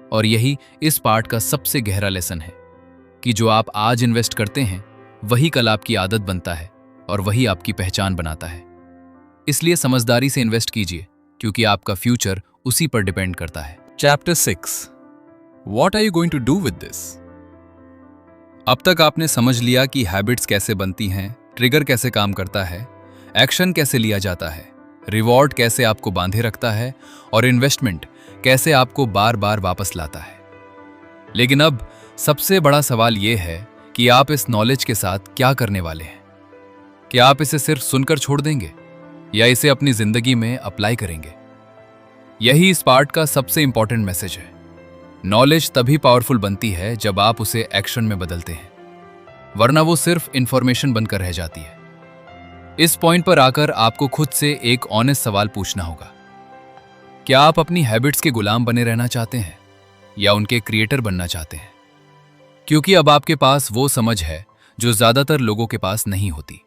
और यही इस पार्ट का सबसे गहरा लेसन है कि जो आप आज इन्वेस्ट करते हैं वही कल आपकी आदत बनता है और वही आपकी पहचान बनाता है। इसलिए समझदारी से इन्वेस्ट कीजिए, क्योंकि आपका फ्यूचर उसी पर डिपेंड करता है। Chapter 6 What are you going to do with this? अब तक आपने समझ लिया कि हैबिट्स कैसे बनती हैं, ट्रिगर कैसे काम करता है, एक्शन कैसे लिया जाता है, रिवॉर्ड कैसे आपको बांधे रखता है और इन्वेस्टमेंट कैसे आपको बार बार वापस लाता है। लेकिन अब सबसे बड़ा सवाल यह है कि आप इस नॉलेज के साथ क्या करने वाले हैं। क्या आप इसे सिर्फ सुनकर छोड़ देंगे या इसे अपनी जिंदगी में अप्लाई करेंगे? यही इस पार्ट का सबसे इंपॉर्टेंट मैसेज है। नॉलेज तभी पावरफुल बनती है जब आप उसे एक्शन में बदलते हैं, वरना वो सिर्फ इंफॉर्मेशन बनकर रह जाती है। इस पॉइंट पर आकर आपको खुद से एक ऑनेस्ट सवाल पूछना होगा। क्या आप अपनी हैबिट्स के गुलाम बने रहना चाहते हैं या उनके क्रिएटर बनना चाहते हैं? क्योंकि अब आपके पास वो समझ है जो ज्यादातर लोगों के पास नहीं होती।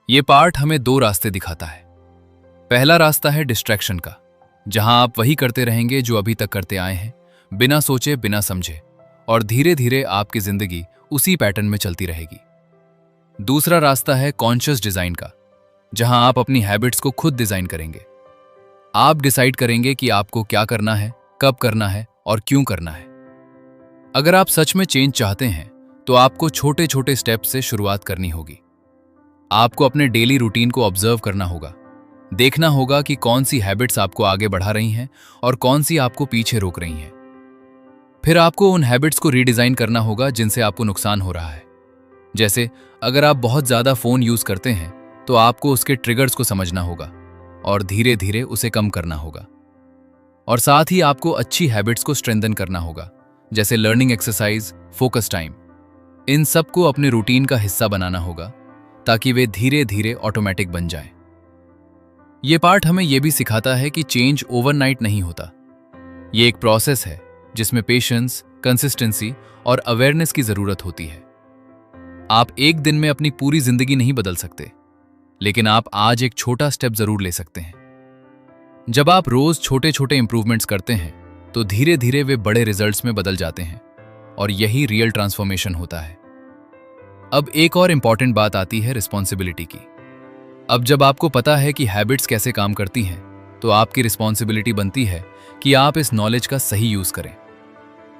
ये पार्ट हमें दो रास्ते दिखाता है। पहला रास्ता है डिस्ट्रैक्शन का, जहां आप वही करते रहेंगे जो अभी तक करते आए हैं, बिना सोचे बिना समझे, और धीरे धीरे आपकी जिंदगी उसी पैटर्न में चलती रहेगी। दूसरा रास्ता है कॉन्शियस डिजाइन का, जहां आप अपनी हैबिट्स को खुद डिजाइन करेंगे। आप डिसाइड करेंगे कि आपको क्या करना है, कब करना है और क्यों करना है। अगर आप सच में चेंज चाहते हैं तो आपको छोटे छोटे स्टेप से शुरुआत करनी होगी। आपको अपने डेली रूटीन को ऑब्जर्व करना होगा, देखना होगा कि कौन सी हैबिट्स आपको आगे बढ़ा रही हैं और कौन सी आपको पीछे रोक रही हैं। फिर आपको उन हैबिट्स को रीडिजाइन करना होगा जिनसे आपको नुकसान हो रहा है। जैसे अगर आप बहुत ज्यादा फोन यूज करते हैं तो आपको उसके ट्रिगर्स को समझना होगा और धीरे धीरे उसे कम करना होगा। और साथ ही आपको अच्छी हैबिट्स को स्ट्रेंथन करना होगा, जैसे लर्निंग एक्सरसाइज, फोकस टाइम। इन सबको अपने रूटीन का हिस्सा बनाना होगा ताकि वे धीरे धीरे ऑटोमेटिक बन जाएं। ये पार्ट हमें यह भी सिखाता है कि चेंज ओवरनाइट नहीं होता। ये एक प्रोसेस है जिसमें पेशेंस, कंसिस्टेंसी और अवेयरनेस की जरूरत होती है। आप एक दिन में अपनी पूरी जिंदगी नहीं बदल सकते, लेकिन आप आज एक छोटा स्टेप जरूर ले सकते हैं। जब आप रोज छोटे छोटे इंप्रूवमेंट्स करते हैं तो धीरे धीरे वे बड़े रिजल्ट्स में बदल जाते हैं, और यही रियल ट्रांसफॉर्मेशन होता है। अब एक और इंपॉर्टेंट बात आती है रिस्पॉन्सिबिलिटी की। अब जब आपको पता है कि हैबिट्स कैसे काम करती हैं, तो आपकी रिस्पॉन्सिबिलिटी बनती है कि आप इस नॉलेज का सही यूज करें।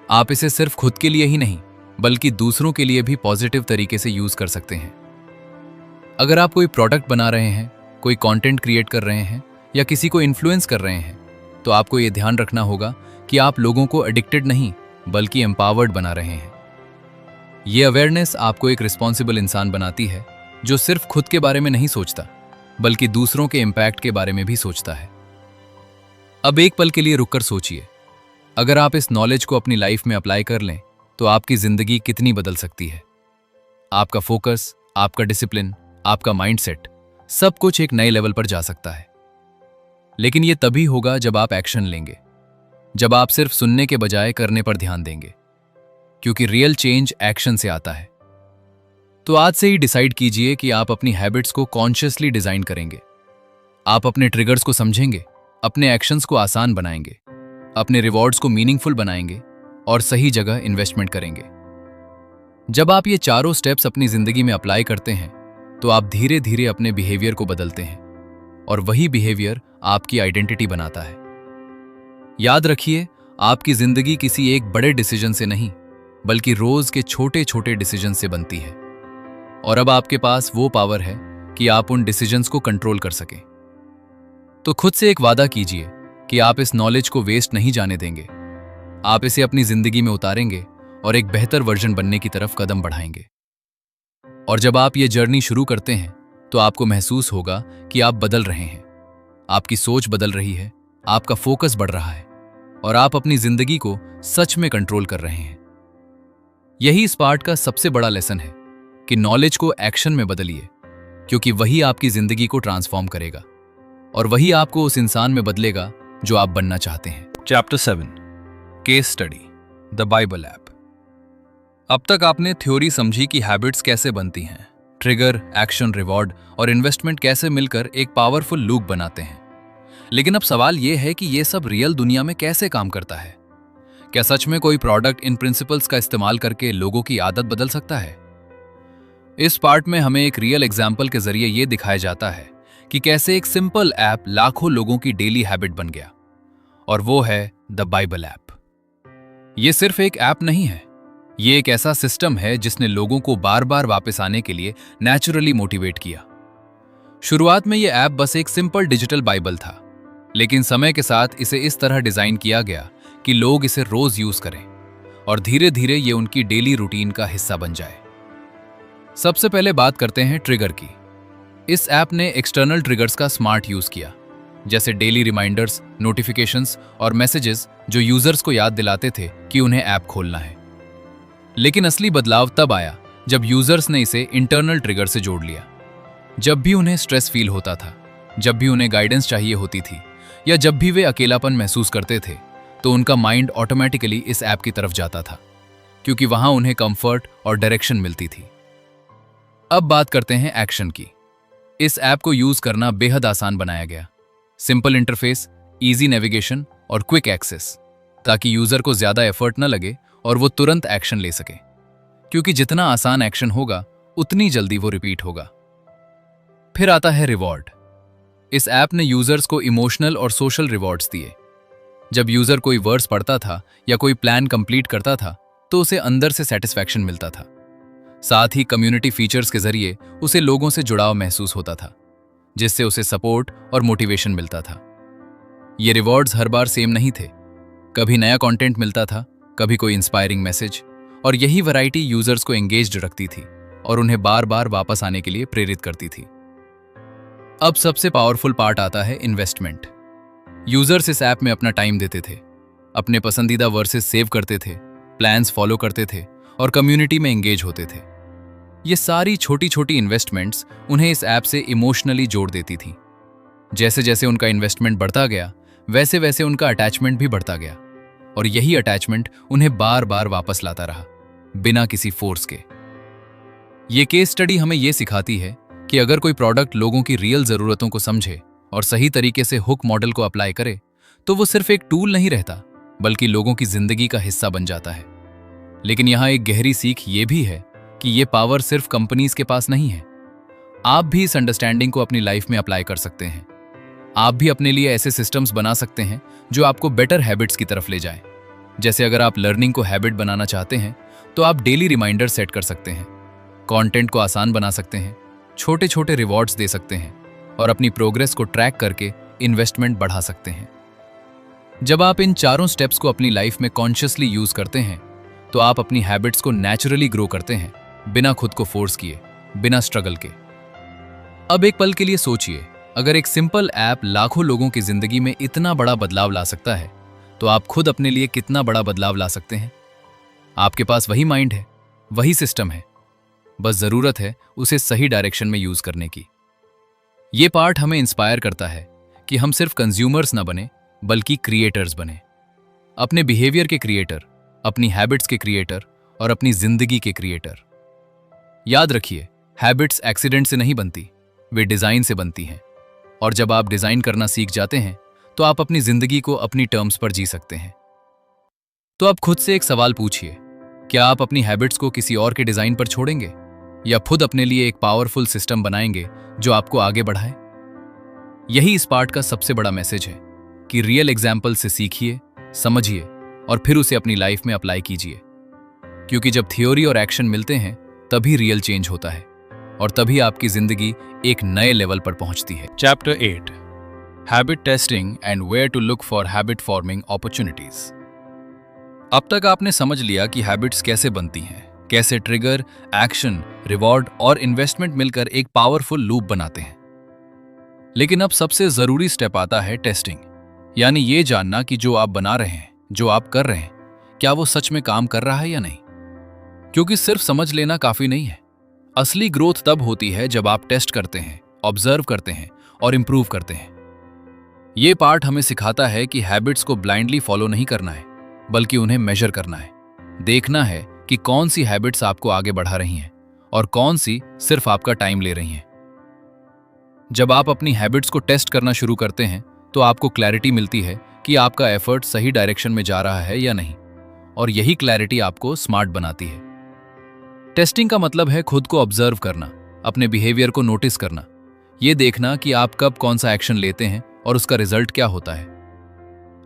आप इसे सिर्फ खुद के लिए ही नहीं, बल्कि दूसरों के लिए भी पॉजिटिव तरीके से यूज कर सकते हैं। अगर आप कोई प्रोडक्ट बना रहे हैं, कोई कंटेंट क्रिएट कर रहे हैं या किसी को इन्फ्लुएंस कर रहे हैं, तो आपको यह ध्यान रखना होगा कि आप लोगों को एडिक्टेड नहीं बल्कि एम्पावर्ड बना रहे हैं। यह अवेयरनेस आपको एक रिस्पॉन्सिबल इंसान बनाती है जो सिर्फ खुद के बारे में नहीं सोचता, बल्कि दूसरों के इम्पैक्ट के बारे में भी सोचता है। अब एक पल के लिए रुककर सोचिए, अगर आप इस नॉलेज को अपनी लाइफ में अप्लाई कर लें तो आपकी जिंदगी कितनी बदल सकती है। आपका फोकस, आपका डिसिप्लिन, आपका माइंडसेट, सब कुछ एक नए लेवल पर जा सकता है। लेकिन यह तभी होगा जब आप एक्शन लेंगे, जब आप सिर्फ सुनने के बजाय करने पर ध्यान देंगे, क्योंकि रियल चेंज एक्शन से आता है। तो आज से ही डिसाइड कीजिए कि आप अपनी हैबिट्स को कॉन्शियसली डिजाइन करेंगे। आप अपने ट्रिगर्स को समझेंगे, अपने एक्शंस को आसान बनाएंगे, अपने रिवॉर्ड्स को मीनिंगफुल बनाएंगे और सही जगह इन्वेस्टमेंट करेंगे। जब आप ये चारों स्टेप्स अपनी जिंदगी में अप्लाई करते हैं तो आप धीरे धीरे अपने बिहेवियर को बदलते हैं, और वही बिहेवियर आपकी आइडेंटिटी बनाता है। याद रखिए, आपकी जिंदगी किसी एक बड़े डिसीजन से नहीं, बल्कि रोज के छोटे छोटे डिसीजन से बनती है। और अब आपके पास वो पावर है कि आप उन डिसीजंस को कंट्रोल कर सकें। तो खुद से एक वादा कीजिए कि आप इस नॉलेज को वेस्ट नहीं जाने देंगे। आप इसे अपनी जिंदगी में उतारेंगे और एक बेहतर वर्जन बनने की तरफ कदम बढ़ाएंगे। और जब आप ये जर्नी शुरू करते हैं तो आपको महसूस होगा कि आप बदल रहे हैं, आपकी सोच बदल रही है, आपका फोकस बढ़ रहा है और आप अपनी जिंदगी को सच में कंट्रोल कर रहे हैं। यही इस पार्ट का सबसे बड़ा लेसन है कि नॉलेज को एक्शन में बदलिए, क्योंकि वही आपकी जिंदगी को ट्रांसफॉर्म करेगा और वही आपको उस इंसान में बदलेगा जो आप बनना चाहते हैं। Chapter 7 case study the Bible app. अब तक आपने थ्योरी समझी कि हैबिट्स कैसे बनती हैं, ट्रिगर, एक्शन, रिवॉर्ड और इन्वेस्टमेंट कैसे मिलकर एक पावरफुल लूप बनाते हैं। लेकिन अब सवाल यह है कि यह सब रियल दुनिया में कैसे काम करता है। क्या सच में कोई प्रोडक्ट इन प्रिंसिपल्स का इस्तेमाल करके लोगों की आदत बदल सकता है? इस पार्ट में हमें एक रियल एग्जाम्पल के जरिए यह दिखाया जाता है कि कैसे एक सिंपल ऐप लाखों लोगों की डेली हैबिट बन गया, और वो है द बाइबल ऐप। ये सिर्फ एक ऐप नहीं है, ये एक ऐसा सिस्टम है जिसने लोगों को बार बार वापस आने के लिए नेचुरली मोटिवेट किया। शुरुआत में यह ऐप बस एक सिंपल डिजिटल बाइबल था, लेकिन समय के साथ इसे इस तरह डिजाइन किया गया कि लोग इसे रोज यूज करें और धीरे धीरे ये उनकी डेली रूटीन का हिस्सा बन जाए। सबसे पहले बात करते हैं ट्रिगर की। इस ऐप ने एक्सटर्नल ट्रिगर्स का स्मार्ट यूज किया, जैसे डेली रिमाइंडर्स, नोटिफिकेशंस और मैसेजेस जो यूजर्स को याद दिलाते थे कि उन्हें ऐप खोलना है। लेकिन असली बदलाव तब आया जब यूजर्स ने इसे इंटरनल ट्रिगर से जोड़ लिया। जब भी उन्हें स्ट्रेस फील होता था, जब भी उन्हें गाइडेंस चाहिए होती थी, या जब भी वे अकेलापन महसूस करते थे, तो उनका माइंड ऑटोमेटिकली इस ऐप की तरफ जाता था, क्योंकि वहां उन्हें कंफर्ट और डायरेक्शन मिलती थी। अब बात करते हैं एक्शन की। इस ऐप को यूज करना बेहद आसान बनाया गया। सिंपल इंटरफेस, इजी नेविगेशन और क्विक एक्सेस, ताकि यूजर को ज्यादा एफर्ट न लगे और वो तुरंत एक्शन ले सके, क्योंकि जितना आसान एक्शन होगा उतनी जल्दी वो रिपीट होगा। फिर आता है रिवॉर्ड। इस ऐप ने यूजर्स को इमोशनल और सोशल रिवॉर्ड्स दिए। जब यूजर कोई वर्ड्स पढ़ता था या कोई प्लान कंप्लीट करता था, तो उसे अंदर से सेटिस्फैक्शन मिलता था। साथ ही कम्युनिटी फीचर्स के जरिए उसे लोगों से जुड़ाव महसूस होता था, जिससे उसे सपोर्ट और मोटिवेशन मिलता था। ये रिवॉर्ड्स हर बार सेम नहीं थे। कभी नया कंटेंट मिलता था, कभी कोई इंस्पायरिंग मैसेज, और यही वैरायटी यूजर्स को एंगेज्ड रखती थी और उन्हें बार बार वापस आने के लिए प्रेरित करती थी। अब सबसे पावरफुल पार्ट आता है इन्वेस्टमेंट। यूजर्स इस ऐप में अपना टाइम देते थे, अपने पसंदीदा वर्सेस सेव करते थे, प्लान्स फॉलो करते थे और कम्युनिटी में एंगेज होते थे। ये सारी छोटी छोटी इन्वेस्टमेंट्स उन्हें इस ऐप से इमोशनली जोड़ देती थी। जैसे जैसे उनका इन्वेस्टमेंट बढ़ता गया, वैसे वैसे उनका अटैचमेंट भी बढ़ता गया, और यही अटैचमेंट उन्हें बार बार वापस लाता रहा, बिना किसी फोर्स के। ये केस स्टडी हमें यह सिखाती है कि अगर कोई प्रोडक्ट लोगों की रियल जरूरतों को समझे और सही तरीके से हुक मॉडल को अप्लाई करे, तो वो सिर्फ एक टूल नहीं रहता, बल्कि लोगों की जिंदगी का हिस्सा बन जाता है। लेकिन यहां एक गहरी सीख ये भी है कि ये पावर सिर्फ कंपनीज के पास नहीं है। आप भी इस अंडरस्टैंडिंग को अपनी लाइफ में अप्लाई कर सकते हैं। आप भी अपने लिए ऐसे सिस्टम्स बना सकते हैं जो आपको बेटर हैबिट्स की तरफ ले जाए। जैसे अगर आप लर्निंग को हैबिट बनाना चाहते हैं, तो आप डेली रिमाइंडर सेट कर सकते हैं, कंटेंट को आसान बना सकते हैं, छोटे छोटे रिवॉर्ड्स दे सकते हैं और अपनी प्रोग्रेस को ट्रैक करके इन्वेस्टमेंट बढ़ा सकते हैं। जब आप इन चारों स्टेप्स को अपनी लाइफ में कॉन्शियसली यूज करते हैं, तो आप अपनी हैबिट्स को नेचुरली ग्रो करते हैं, बिना खुद को फोर्स किए, बिना स्ट्रगल के। अब एक पल के लिए सोचिए, अगर एक सिंपल ऐप लाखों लोगों की जिंदगी में इतना बड़ा बदलाव ला सकता है, तो आप खुद अपने लिए कितना बड़ा बदलाव ला सकते हैं। आपके पास वही माइंड है, वही सिस्टम है, बस जरूरत है उसे सही डायरेक्शन में यूज करने की। ये पार्ट हमें इंस्पायर करता है कि हम सिर्फ कंज्यूमर्स ना बने, बल्कि क्रिएटर्स बने। अपने बिहेवियर के क्रिएटर, अपनी हैबिट्स के क्रिएटर और अपनी जिंदगी के क्रिएटर। याद रखिए, हैबिट्स एक्सीडेंट से नहीं बनती, वे डिजाइन से बनती हैं। और जब आप डिजाइन करना सीख जाते हैं, तो आप अपनी जिंदगी को अपनी टर्म्स पर जी सकते हैं। तो आप खुद से एक सवाल पूछिए, क्या आप अपनी हैबिट्स को किसी और के डिजाइन पर छोड़ेंगे, या खुद अपने लिए एक पावरफुल सिस्टम बनाएंगे जो आपको आगे बढ़ाए? यही इस पार्ट का सबसे बड़ा मैसेज है कि रियल एग्जाम्पल से सीखिए, समझिए और फिर उसे अपनी लाइफ में अप्लाई कीजिए, क्योंकि जब थ्योरी और एक्शन मिलते हैं तभी रियल चेंज होता है और तभी आपकी जिंदगी एक नए लेवल पर पहुंचती है। Chapter 8, habit testing and where to look for habit forming opportunities. अब तक आपने समझ लिया कि हैबिट्स कैसे बनती हैं, कैसे ट्रिगर, एक्शन, रिवॉर्ड और इन्वेस्टमेंट मिलकर एक पावरफुल लूप बनाते हैं। लेकिन अब सबसे जरूरी स्टेप आता है टेस्टिंग, यानी ये जानना कि जो आप बना रहे हैं, जो आप कर रहे हैं, क्या वो सच में काम कर रहा है या नहीं। क्योंकि सिर्फ समझ लेना काफी नहीं है। असली ग्रोथ तब होती है जब आप टेस्ट करते हैं, ऑब्जर्व करते हैं और इंप्रूव करते हैं। ये पार्ट हमें सिखाता है कि हैबिट्स को ब्लाइंडली फॉलो नहीं करना है, बल्कि उन्हें मेजर करना है। देखना है कि कौन सी हैबिट्स आपको आगे बढ़ा रही हैं और कौन सी सिर्फ आपका टाइम ले रही हैं। जब आप अपनी हैबिट्स को टेस्ट करना शुरू करते हैं तो आपको क्लैरिटी मिलती है कि आपका एफर्ट सही डायरेक्शन में जा रहा है या नहीं, और यही क्लैरिटी आपको स्मार्ट बनाती है। टेस्टिंग का मतलब है खुद को ऑब्जर्व करना, अपने बिहेवियर को नोटिस करना, ये देखना कि आप कब कौन सा एक्शन लेते हैं और उसका रिजल्ट क्या होता है।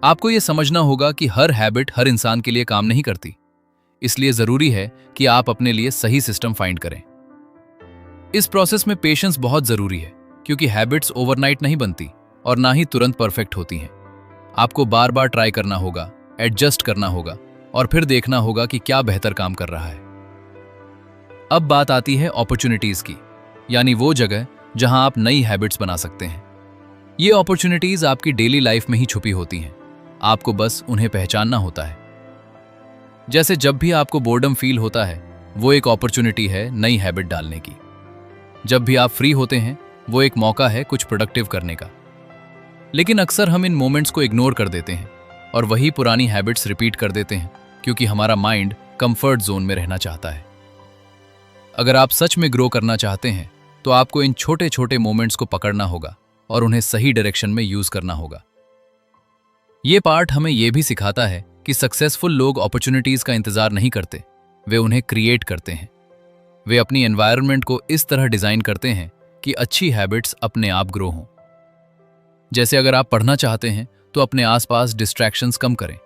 आपको यह समझना होगा कि हर हैबिट हर इंसान के लिए काम नहीं करती, इसलिए जरूरी है कि आप अपने लिए सही सिस्टम फाइंड करें। इस प्रोसेस में पेशेंस बहुत जरूरी है, क्योंकि हैबिट्स ओवरनाइट नहीं बनती और ना ही तुरंत परफेक्ट होती हैं। आपको बार बार ट्राई करना होगा, एडजस्ट करना होगा और फिर देखना होगा कि क्या बेहतर काम कर रहा है। अब बात आती है अपॉर्चुनिटीज की, यानी वो जगह जहां आप नई हैबिट्स बना सकते हैं। ये अपॉर्चुनिटीज आपकी डेली लाइफ में ही छुपी होती हैं, आपको बस उन्हें पहचानना होता है। जैसे जब भी आपको बोर्डम फील होता है, वो एक अपॉर्चुनिटी है नई हैबिट डालने की। जब भी आप फ्री होते हैं, वो एक मौका है कुछ प्रोडक्टिव करने का। लेकिन अक्सर हम इन मोमेंट्स को इग्नोर कर देते हैं और वही पुरानी हैबिट्स रिपीट कर देते हैं, क्योंकि हमारा माइंड कंफर्ट जोन में रहना चाहता है। अगर आप सच में ग्रो करना चाहते हैं तो आपको इन छोटे छोटे मोमेंट्स को पकड़ना होगा और उन्हें सही डायरेक्शन में यूज करना होगा। ये पार्ट हमें यह भी सिखाता है कि सक्सेसफुल लोग अपॉर्चुनिटीज का इंतजार नहीं करते, वे उन्हें क्रिएट करते हैं। वे अपनी एनवायरनमेंट को इस तरह डिजाइन करते हैं कि अच्छी हैबिट्स अपने आप ग्रो हों। जैसे अगर आप पढ़ना चाहते हैं तो अपने आसपास डिस्ट्रैक्शंस कम करें।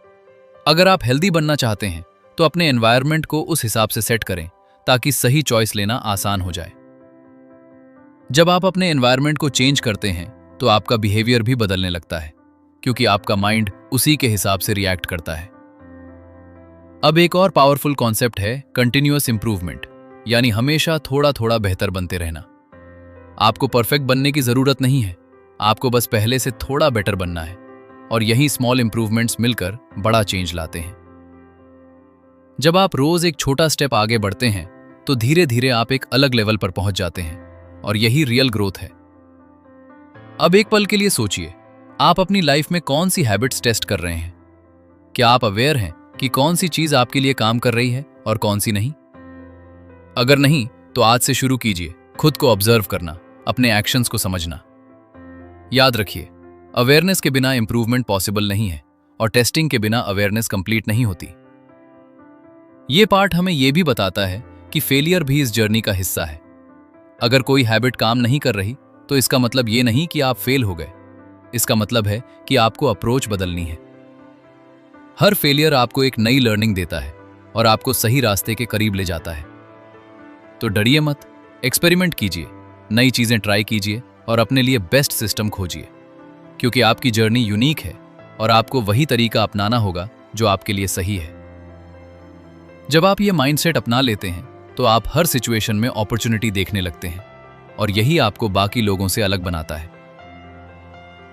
अगर आप हेल्दी बनना चाहते हैं तो अपने एनवायरनमेंट को उस हिसाब से सेट करें ताकि सही चॉइस लेना आसान हो जाए। जब आप अपने एनवायरनमेंट को चेंज करते हैं तो आपका बिहेवियर भी बदलने लगता है, क्योंकि आपका माइंड उसी के हिसाब से रिएक्ट करता है। अब एक और पावरफुल कॉन्सेप्ट है कंटिन्यूअस इंप्रूवमेंट, यानी हमेशा थोड़ा थोड़ा बेहतर बनते रहना। आपको परफेक्ट बनने की जरूरत नहीं है, आपको बस पहले से थोड़ा बेटर बनना है, और यही स्मॉल इंप्रूवमेंट्स मिलकर बड़ा चेंज लाते हैं। जब आप रोज एक छोटा स्टेप आगे बढ़ते हैं तो धीरे धीरे आप एक अलग लेवल पर पहुंच जाते हैं, और यही रियल ग्रोथ है। अब एक पल के लिए सोचिए, आप अपनी लाइफ में कौन सी हैबिट्स टेस्ट कर रहे हैं? क्या आप अवेयर हैं कि कौन सी चीज आपके लिए काम कर रही है और कौन सी नहीं? अगर नहीं तो आज से शुरू कीजिए खुद को ऑब्जर्व करना, अपने एक्शंस को समझना। याद रखिए, अवेयरनेस के बिना इंप्रूवमेंट पॉसिबल नहीं है और टेस्टिंग के बिना अवेयरनेस कंप्लीट नहीं होती। यह पार्ट हमें यह भी बताता है कि फेलियर भी इस जर्नी का हिस्सा है। अगर कोई हैबिट काम नहीं कर रही तो इसका मतलब ये नहीं कि आप फेल हो गए, इसका मतलब है कि आपको अप्रोच बदलनी है। हर फेलियर आपको एक नई लर्निंग देता है और आपको सही रास्ते के करीब ले जाता है। तो डरिए मत, एक्सपेरिमेंट कीजिए, नई चीजें ट्राई कीजिए और अपने लिए बेस्ट सिस्टम खोजिए, क्योंकि आपकी जर्नी यूनिक है और आपको वही तरीका अपनाना होगा जो आपके लिए सही है। जब आप ये माइंडसेट अपना लेते हैं तो आप हर सिचुएशन में अपॉर्चुनिटी देखने लगते हैं, और यही आपको बाकी लोगों से अलग बनाता है।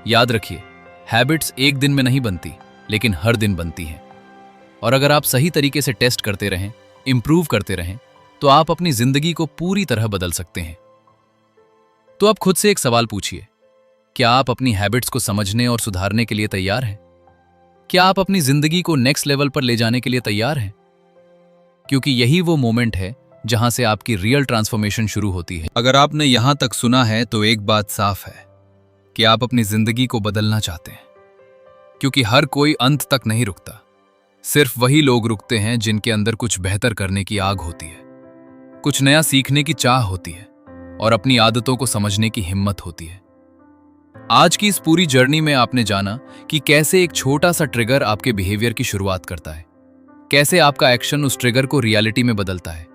याद रखिए, हैबिट्स एक दिन में नहीं बनती, लेकिन हर दिन बनती हैं। और अगर आप सही तरीके से टेस्ट करते रहें, इंप्रूव करते रहें, तो आप अपनी जिंदगी को पूरी तरह बदल सकते हैं। तो आप खुद से एक सवाल पूछिए, क्या आप अपनी हैबिट्स को समझने और सुधारने के लिए तैयार हैं? क्या आप अपनी जिंदगी को नेक्स्ट लेवल पर ले जाने के लिए तैयार हैं? क्योंकि यही वो मोमेंट है जहां से आपकी रियल ट्रांसफॉर्मेशन शुरू होती है। अगर आपने यहां तक सुना है तो एक बात साफ है कि आप अपनी जिंदगी को बदलना चाहते हैं, क्योंकि हर कोई अंत तक नहीं रुकता। सिर्फ वही लोग रुकते हैं जिनके अंदर कुछ बेहतर करने की आग होती है, कुछ नया सीखने की चाह होती है और अपनी आदतों को समझने की हिम्मत होती है। आज की इस पूरी जर्नी में आपने जाना कि कैसे एक छोटा सा ट्रिगर आपके बिहेवियर की शुरुआत करता है, कैसे आपका एक्शन उस ट्रिगर को रियलिटी में बदलता है,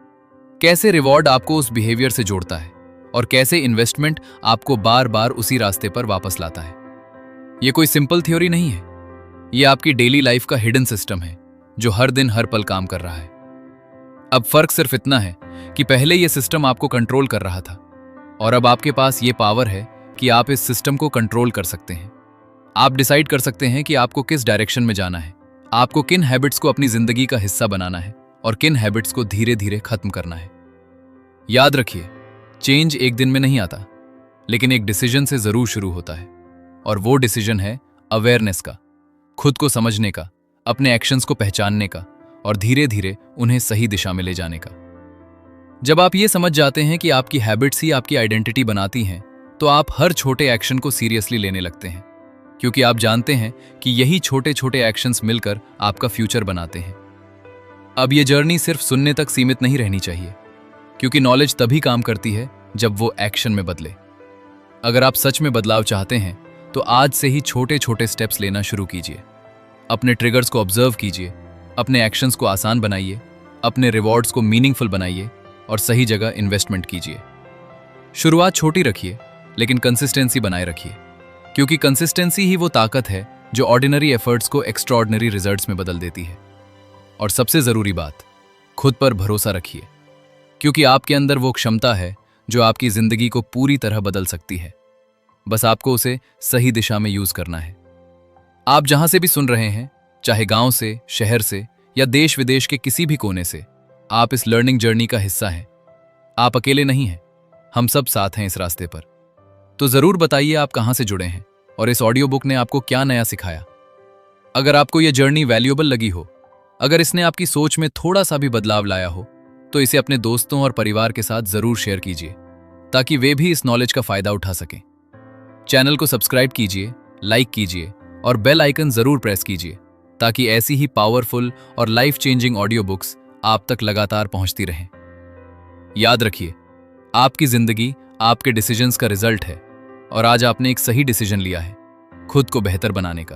कैसे रिवॉर्ड आपको उस बिहेवियर से जोड़ता है और कैसे इन्वेस्टमेंट आपको बार बार उसी रास्ते पर वापस लाता है। यह कोई सिंपल थ्योरी नहीं है, यह आपकी डेली लाइफ का हिडन सिस्टम है जो हर दिन हर पल काम कर रहा है। अब फर्क सिर्फ इतना है कि पहले यह सिस्टम आपको कंट्रोल कर रहा था और अब आपके पास यह पावर है कि आप इस सिस्टम को कंट्रोल कर सकते हैं। आप डिसाइड कर सकते हैं कि आपको किस डायरेक्शन में जाना है, आपको किन हैबिट्स को अपनी जिंदगी का हिस्सा बनाना है और किन हैबिट्स को धीरे धीरे खत्म करना है। याद रखिए, चेंज एक दिन में नहीं आता, लेकिन एक डिसीजन से जरूर शुरू होता है और वो डिसीजन है अवेयरनेस का, खुद को समझने का, अपने एक्शंस को पहचानने का और धीरे धीरे उन्हें सही दिशा में ले जाने का। जब आप ये समझ जाते हैं कि आपकी हैबिट्स ही आपकी आइडेंटिटी बनाती हैं, तो आप हर छोटे एक्शन को सीरियसली लेने लगते हैं, क्योंकि आप जानते हैं कि यही छोटे छोटे एक्शंस मिलकर आपका फ्यूचर बनाते हैं। अब ये जर्नी सिर्फ सुनने तक सीमित नहीं रहनी चाहिए, क्योंकि नॉलेज तभी काम करती है जब वो एक्शन में बदले। अगर आप सच में बदलाव चाहते हैं तो आज से ही छोटे छोटे स्टेप्स लेना शुरू कीजिए। अपने ट्रिगर्स को ऑब्जर्व कीजिए, अपने एक्शंस को आसान बनाइए, अपने रिवॉर्ड्स को मीनिंगफुल बनाइए और सही जगह इन्वेस्टमेंट कीजिए। शुरुआत छोटी रखिए, लेकिन कंसिस्टेंसी बनाए रखिए, क्योंकि कंसिस्टेंसी ही वो ताकत है जो ऑर्डिनरी एफर्ट्स को एक्स्ट्राऑर्डिनरी रिजल्ट्स में बदल देती है। और सबसे जरूरी बात, खुद पर भरोसा रखिए, क्योंकि आपके अंदर वो क्षमता है जो आपकी जिंदगी को पूरी तरह बदल सकती है। बस आपको उसे सही दिशा में यूज करना है। आप जहां से भी सुन रहे हैं, चाहे गांव से, शहर से या देश विदेश के किसी भी कोने से, आप इस लर्निंग जर्नी का हिस्सा हैं। आप अकेले नहीं हैं, हम सब साथ हैं इस रास्ते पर। तो जरूर बताइए आप कहां से जुड़े हैं और इस ऑडियो बुक ने आपको क्या नया सिखाया। अगर आपको यह जर्नी वैल्यूएबल लगी हो, अगर इसने आपकी सोच में थोड़ा सा भी बदलाव लाया हो, तो इसे अपने दोस्तों और परिवार के साथ जरूर शेयर कीजिए, ताकि वे भी इस नॉलेज का फायदा उठा सकें। चैनल को सब्सक्राइब कीजिए, लाइक कीजिए और बेल आइकन जरूर प्रेस कीजिए, ताकि ऐसी ही पावरफुल और लाइफ चेंजिंग ऑडियो बुक्स आप तक लगातार पहुंचती रहें। याद रखिए, आपकी जिंदगी आपके डिसीजंस का रिजल्ट है और आज आपने एक सही डिसीजन लिया है खुद को बेहतर बनाने का।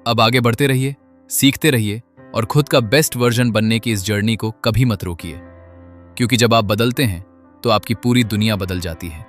अब आगे बढ़ते रहिए, सीखते रहिए और खुद का बेस्ट वर्जन बनने की इस जर्नी को कभी मत रोकिए, क्योंकि जब आप बदलते हैं तो आपकी पूरी दुनिया बदल जाती है।